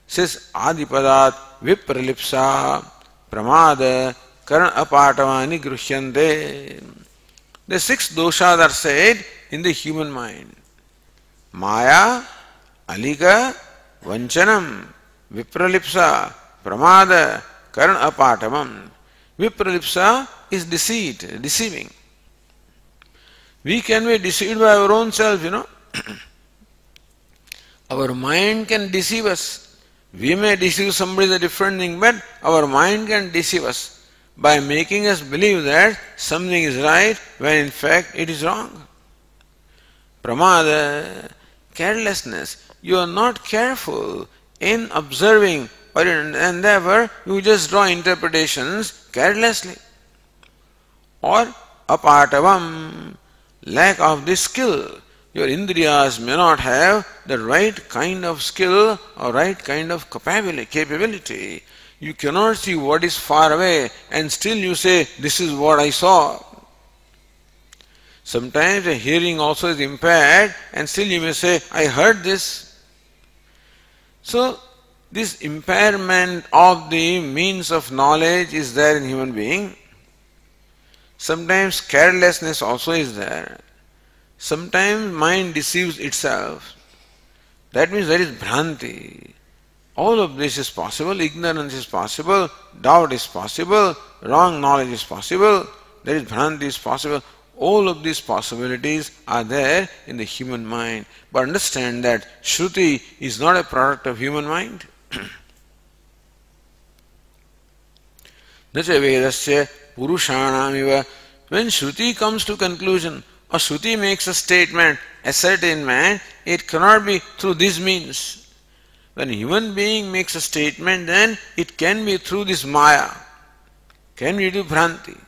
says adipadat vipralipsa pramada karan apatavani gruhyante. The 6 doshas are said in the human mind. Maya, alika, vanchanam, vipralipsa, pramada, karan apatavam. Vipralipsa is deceit, deceiving. We can be deceived by our own self, Our mind can deceive us. We may deceive somebody is a different thing, but our mind can deceive us by making us believe that something is right when in fact it is wrong. Pramada, carelessness. You are not careful in observing, and therefore you just draw interpretations carelessly. Or apatavam, lack of this skill. Your indriyas may not have the right kind of skill or right kind of capability. You cannot see what is far away, and still you say, this is what I saw. Sometimes the hearing also is impaired, and still you may say, I heard this. So, this impairment of the means of knowledge is there in human being. Sometimes carelessness also is there. Sometimes mind deceives itself. That means there is bhranti. All of this is possible. Ignorance is possible. Doubt is possible. Wrong knowledge is possible. There is bhranti is possible. All of these possibilities are there in the human mind. But understand that Shruti is not a product of human mind. Nacha vedasya purushanamiva. When Shruti comes to conclusion, or Shruti makes a statement, ascertainment, it cannot be through these means. When a human being makes a statement, then it can be through this maya, can be through bhranti,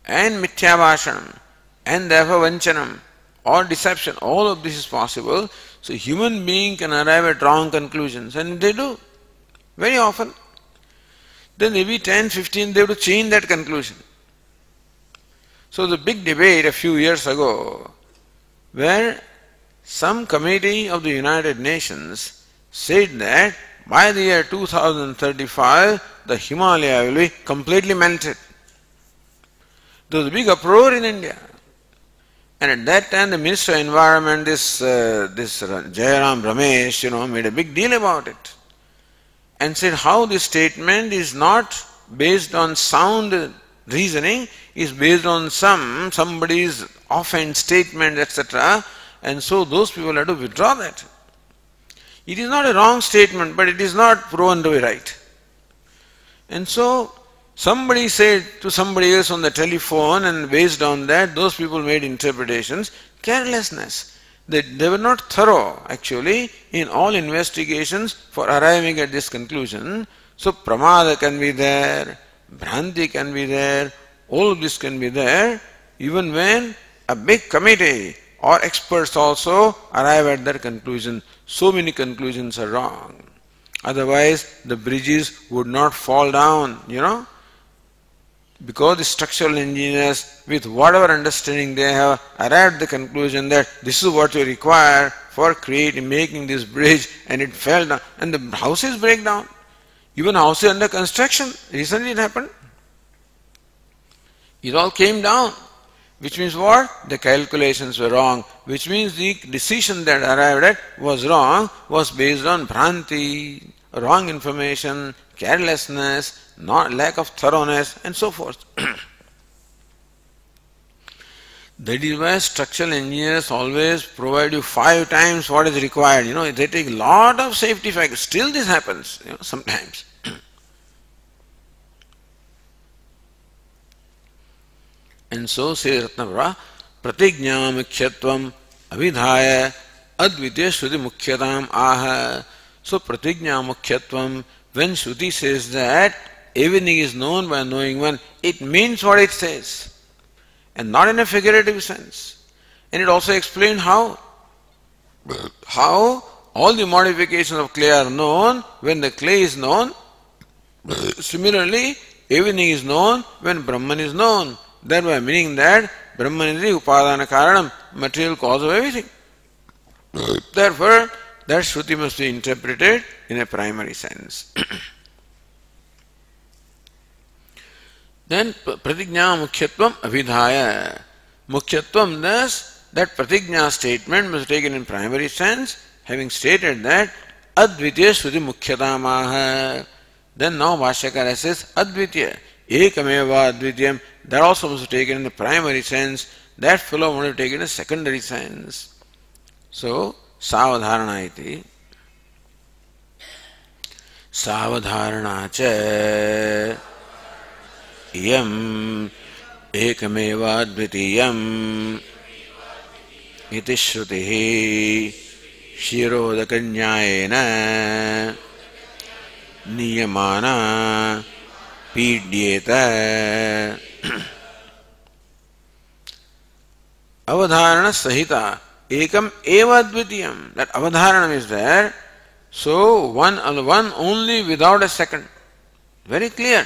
and mithyabhashanam, and therefore vanchanam, or deception. All of this is possible. So human being can arrive at wrong conclusions, and they do, very often. Then maybe 10, 15, they have to change that conclusion. So the big debate a few years ago, where some committee of the United Nations said that by the year 2035, the Himalaya will be completely melted. There was a big uproar in India. And at that time, the Minister of Environment, this Jairam Ramesh, made a big deal about it. And said how this statement is not based on sound reasoning, is based on somebody's offhand statement, etc. And so those people have to withdraw that. It is not a wrong statement, but it is not proven to be right. And so somebody said to somebody else on the telephone, and based on that, those people made interpretations. Carelessness. They were not thorough, actually, in all investigations for arriving at this conclusion. So pramada can be there, bhranti can be there, all of this can be there, even when a big committee or experts also arrive at that conclusion. So many conclusions are wrong. Otherwise, the bridges would not fall down, Because the structural engineers, with whatever understanding they have, arrived at the conclusion that this is what you require for making this bridge, and it fell down, and the houses break down. Even houses under construction, recently it happened. It all came down. Which means what? The calculations were wrong. Which means the decision that arrived at was wrong, was based on bhranti, wrong information, carelessness, lack of thoroughness, and so forth. That is why structural engineers always provide you 5 times what is required. They take a lot of safety factors. Still this happens, sometimes. And so says Ratnavara, pratigna mukhyatvam avidhaya advitiya shruti mukhyatam aha. So pratigna mukhyatvam, when Shruti says that everything is known by knowing one, it means what it says, and not in a figurative sense. And it also explained how all the modifications of clay are known when the clay is known. Similarly, everything is known when Brahman is known. Thereby meaning that Brahman is the upadana karanam, material cause of everything. Therefore, that Shruti must be interpreted in a primary sense. Then pratigna mukhyatvam avidhaya. Mukhyatvam, thus, that pratigna statement must be taken in primary sense, having stated that advitiya shruti mukhyatamaha. Then now Bhashyakara says advitiya, ekameva advitiyam. That also must be taken in the primary sense. That fellow must be taken in a secondary sense. So, savadharana iti. Savadharana cha iyam ekameva advitiyam iti shrutihi shirodakanyayena niyamana pīdyeta. Avadharana sahita ekam eva advitiyam. That avadharana is there. So one only without a second. Very clear.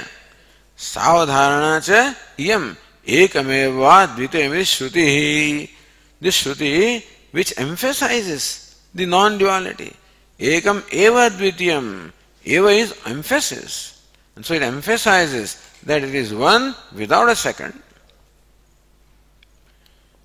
Savadharana cha iyam ekam eva advitiyam is shruti. This shruti which emphasizes the non-duality. Ekam eva advitiyam. Eva is emphasis. And so it emphasizes that it is one without a second.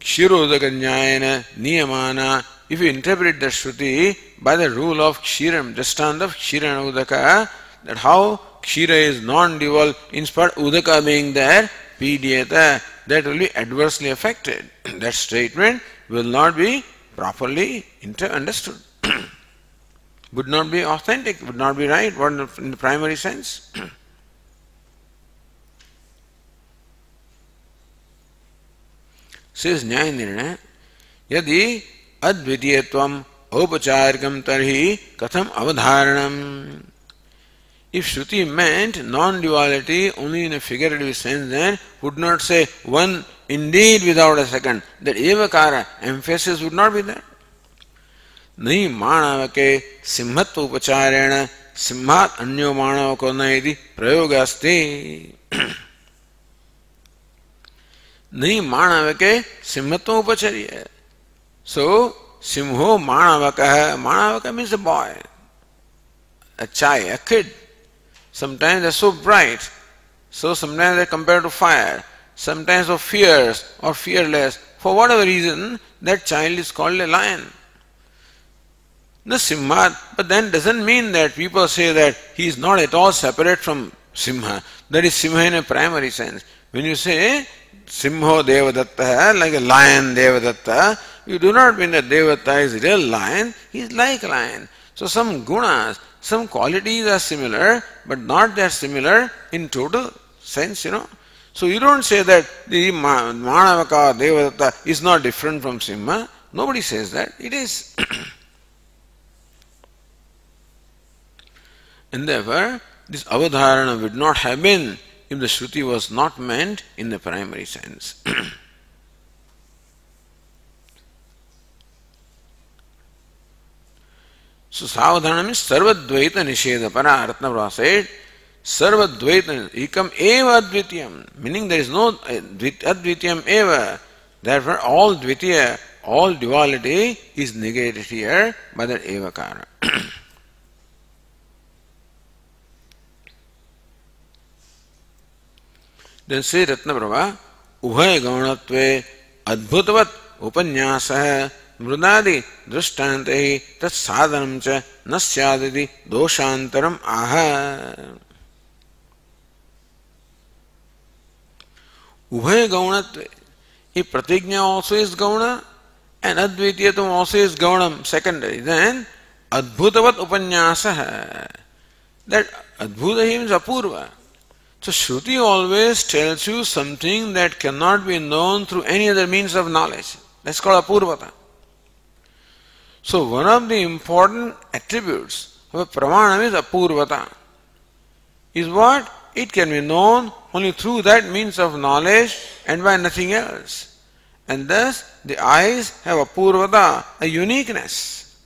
Kshirodakanyayana niyamana. If you interpret the Shruti by the rule of Kshiram, the stand of Kshira and Udaka, that how Kshira is non-dual in spite of Udaka being there, Pīdyeta, that will be adversely affected. That statement will not be properly understood. Would not be authentic, would not be right, in the primary sense. Says Nyaya Yadi advitiyatvam aupacharikam tarhi katham avadharanam. If Shruti meant non-duality only in a figurative sense, then would not say one indeed without a second. That evakara, emphasis would not be there. Nahi manavake simhatva upacharena simhat anyo manavako naidi prayogasti. Nahi manavake simhatva upacharya. So, simho manavaka. Manavaka means a boy, a child, a kid. Sometimes they are so bright, so sometimes they are compared to fire. Sometimes so fierce or fearless. For whatever reason, that child is called a lion. The Simha, but then doesn't mean that people say that he is not at all separate from Simha. That is Simha in a primary sense. When you say Simho Devadatta, like a lion Devadatta, you do not mean that Devadatta is a real lion, he is like a lion. So some gunas, some qualities are similar, but not that similar in total sense, So you don't say that the Manavaka Devadatta is not different from Simha. Nobody says that. It is. And therefore, this avadharana would not have been if the Shruti was not meant in the primary sense. So Savadhana means Sarvadvaita Nishedapara. Ratnaprabha said, Sarvadvaita Ekam Eva Advitiyam, meaning there is no Advitiyam Eva. Therefore, all Dvitiya, all duality is negated here by that Evakara. Then say Ratnaprabha, Ubhay Gaunatve Adbhutavat Upanyasa Mrudadi Drushtante Tat Sadhanam Cha Nasyaditi Doshantaram Aha. Ubhay Gaunatve. If Pratigna also is Gauna and Advitiyatam also is Gaunam, secondary, then Adbhutavat Upanyasa. That Adbhuta means Apurva. So Shruti always tells you something that cannot be known through any other means of knowledge. That's called Apurvata. So one of the important attributes of a Pramana is Apurvata. Is what? It can be known only through that means of knowledge and by nothing else. And thus the eyes have Apurvata, a uniqueness.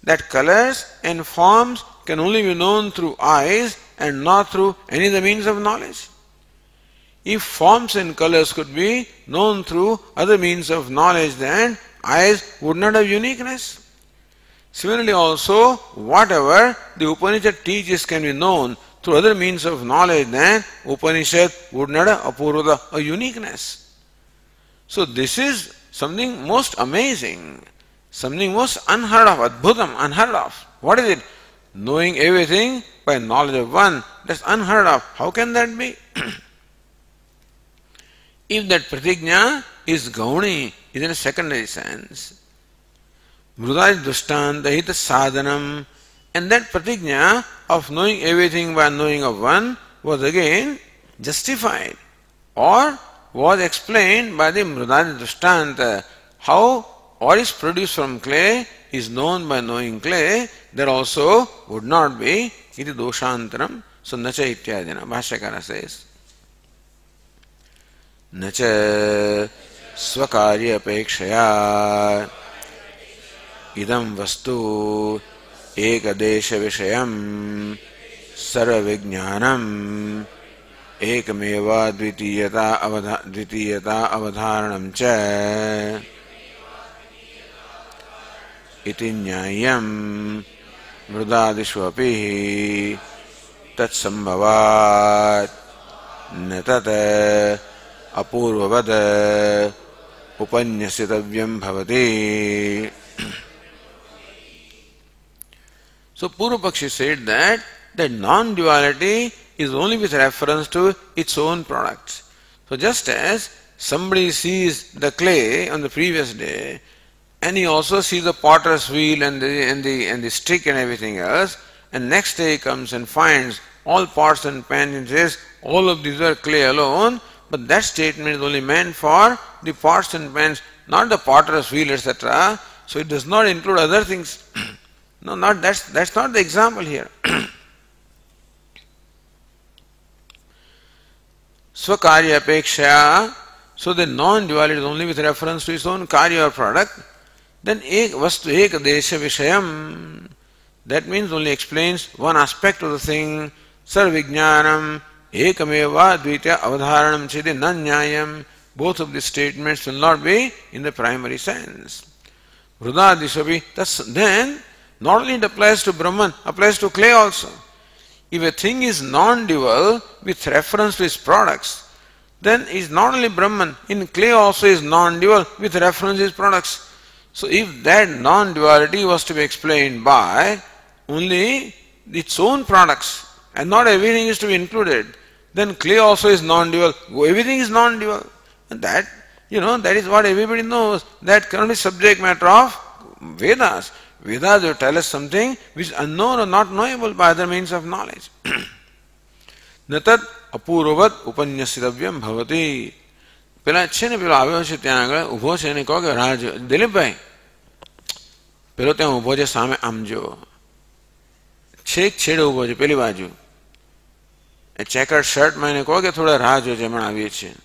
That colors and forms can only be known through eyes and not through any other means of knowledge. If forms and colors could be known through other means of knowledge, then eyes would not have uniqueness. Similarly also, whatever the Upanishad teaches can be known through other means of knowledge, then Upanishad would not have Apurvata, a uniqueness. So this is something most amazing, something most unheard of, Adbhutam, unheard of. What is it? Knowing everything by knowledge of one, that's unheard of. How can that be? If that pratigna is gauni, is in a secondary sense, mrudadi dushtanta hita sadhanam, and that pratigna of knowing everything by knowing of one was again justified or was explained by the mrudadi dushtanta. How what is produced from clay is known by knowing clay, there also would not be iti doshantaram. So nacha ityadina, Bhashyakara says, nacha swakarya apekshaya idam vastu ekadesha vishayam sarvavijnanam ekameva dvitiyata avadharanam cha iti nyayam mrudadishu api tatsambhavat natat apurvavad upanyasitavyam bhavati. So Purvapakshi said that non-duality is only with reference to its own products. So just as somebody sees the clay on the previous day, and he also sees the potter's wheel and the stick and everything else, and next day he comes and finds all pots and pans and says, all of these are clay alone, but that statement is only meant for the pots and pans, not the potter's wheel, etc. So it does not include other things. No, not that's not the example here. Swakarya apekshaya, so the non-duality is only with reference to its own karya or product. Then vastu ekadesha vishayam, that means only explains one aspect of the thing. Sarvijnanam ekameva dvitya avadharanam chedi nanyayam. Both of these statements will not be in the primary sense. Vrudadishapi, then not only it applies to Brahman, applies to clay also. If a thing is non-dual with reference to its products, then it is not only Brahman, in clay also is non-dual with reference to its products. So if that non-duality was to be explained by only its own products and not everything is to be included, then clay also is non-dual, everything is non-dual. And that, that is what everybody knows. That cannot be subject matter of Vedas. Vedas will tell us something which is unknown or not knowable by other means of knowledge. Natat apurvat upanyasitavyam bhavati. પેલા છે ને પેલો આવ્યો છે ત્યાં આગળ ઊભો છે એને કહો કે રાહ જો દિલીપભાઈ પેલો ત્યાં ઊભો છે સામે આમ જો છેક છેડે ઊભો છે પેલી બાજુ એ ચેકર્ડ શર્ટમાં એને કહો કે થોડા રાહ જોજે હમણાં આવીએ છીએ.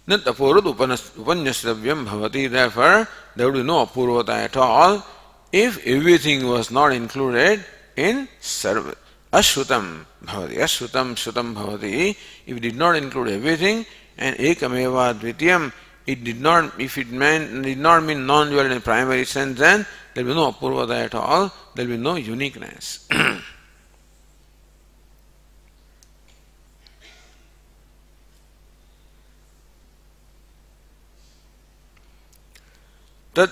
Nat apurvat upanyasravyam bhavati. Therefore, there would be no apurvata at all if everything was not included in sarva. Ashrutam bhavati. Ashrutam shrutam bhavati. If it did not include everything, and ekameva dvitiyam, it did not, if it did not mean non-dual in a primary sense, then there will be no apurvata at all, there will be no uniqueness. Tat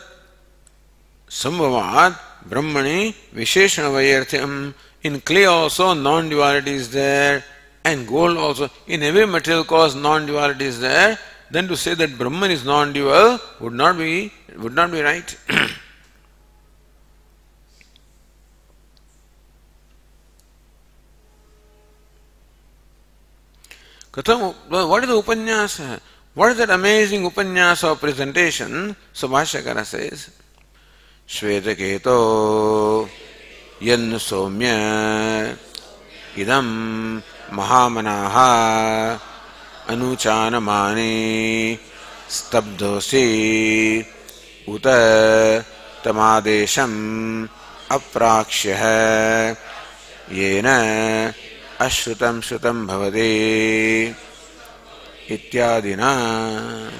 sambhavat brahmani visheshana vayartham. In clay also non-duality is there, and gold also. In every material cause non-duality is there. Then to say that Brahman is non-dual would not be right. What is the upanyasa? What is that amazing upanyasa of presentation? So Bhashyakara says, Shvetaketo yan somya idam mahamanaha anuchanamani stabdosi uta tamadesham aprakshya yena ashrutam shrutam bhavati ityadina.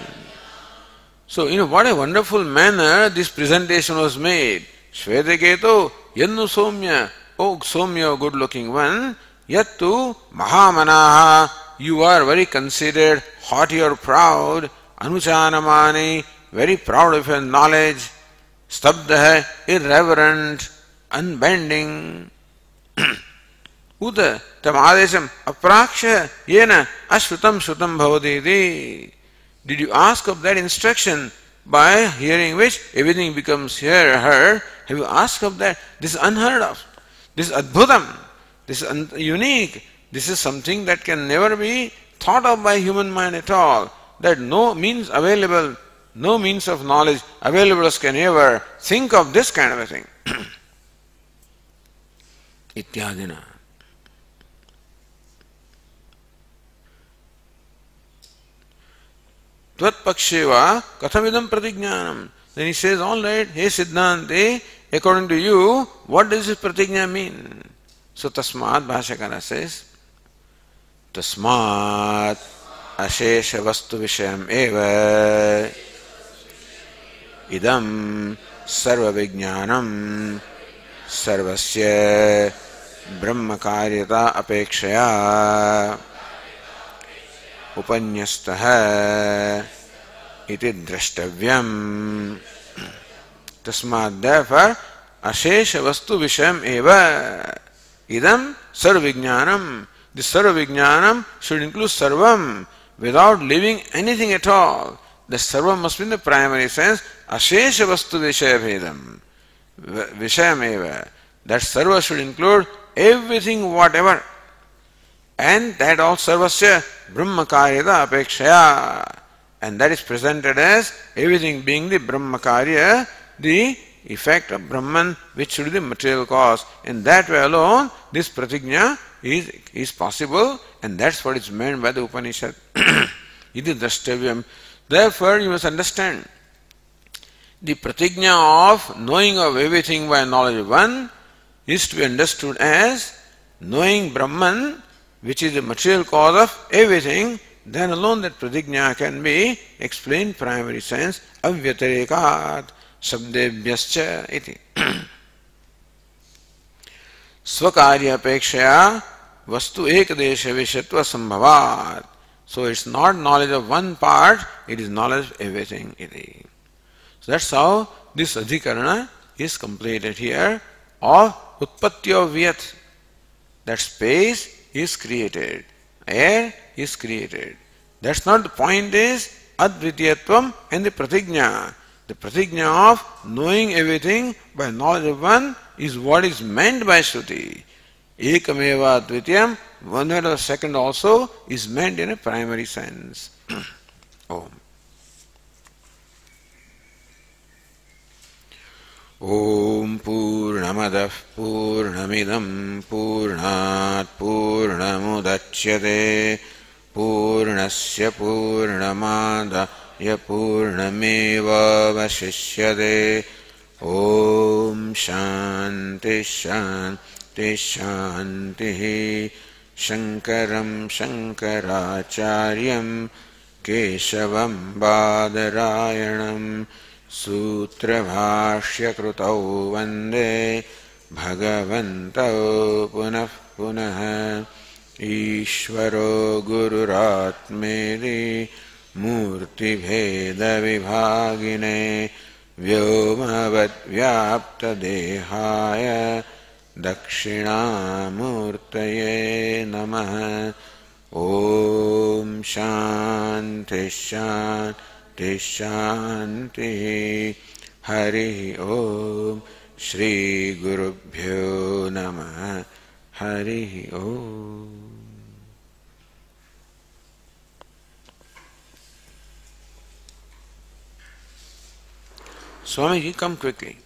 So, what a wonderful manner this presentation was made. Shvetaketo yannu somya, O Somya, good looking one, yattu mahamanaha, you are very considered, haughty or proud, anuchanamani, very proud of your knowledge, stabdha, irreverent, unbending, uta tamadesham apraksha yena ashrutam shrutam bhavati. Did you ask of that instruction by hearing which everything becomes heard? Have you asked of that? This is unheard of. This is adbhutam. This is unique. This is something that can never be thought of by human mind at all. That no means available, no means of knowledge available can ever think of this kind of a thing. Ityadina. Tvat paksheva kathamidam pratigyanam. Then he says, all right, hey Siddhante, according to you, what does this pratigya mean? So tasmat, Bhashyakara says, tasmat ashesha vastu vishayam eva idam sarva vijnanam sarvasya brahma karyata apekshaya upanyastah iti drashtavyam. Tasmat, therefore, ashesha vastu vishayam eva idam sarva vijnanam. This sarva vijnanam should include sarvam without leaving anything at all. The sarvam must be in the primary sense. Ashesha vastu vishaya bhedam vishayam eva. That sarva should include everything, whatever. And that all sarvasya brahmakaryata apekshaya. And that is presented as everything being the brahmakarya, the effect of Brahman, which should be the material cause. In that way alone, this pratigna is possible, and that's what is meant by the Upanishad. Iti drashtavyam. Therefore, you must understand, the pratigna of knowing of everything by knowledge of one is to be understood as knowing Brahman, which is the material cause of everything. Then alone that pratigna can be explained primary sense, avyatarekat sabdebhyascha iti. Swakarya apekshaya vastu ekadesha vishatva sambhavat. So it's not knowledge of one part, it is knowledge of everything. Iti. So that's how this adhikarana is completed here of utpatya vyat. That space is created. Air is created. That's not the point, is advitiyatvam and the pratigna. The pratigna of knowing everything by knowledge of one is what is meant by Shruti. Ekameva advitiyam, one word of the second also is meant in a primary sense. Om. Om Purnamadah Purnamidam Purnat Purnamudachyate पूर्णस्य पूर्णमादाय पूर्णमेवावशिष्यते। ॐ शान्ति शान्ति शान्तिः। शङ्करं शङ्कराचार्यं केशवं बादरायणं सूत्रभाष्यकृतौ वन्दे भगवन्तौ पुनः पुनः। ईश्वरो गुरुरात्मेति मूर्तिभेदविभागिने व्योमवद्व्याप्तदेहाय दक्षिणामूर्तये नमः। ॐ शान्ति शान्ति शान्तिः। हरिः ॐ। श्रीगुरुभ्यो नमः। हरिः ॐ। Swamiji, come quickly.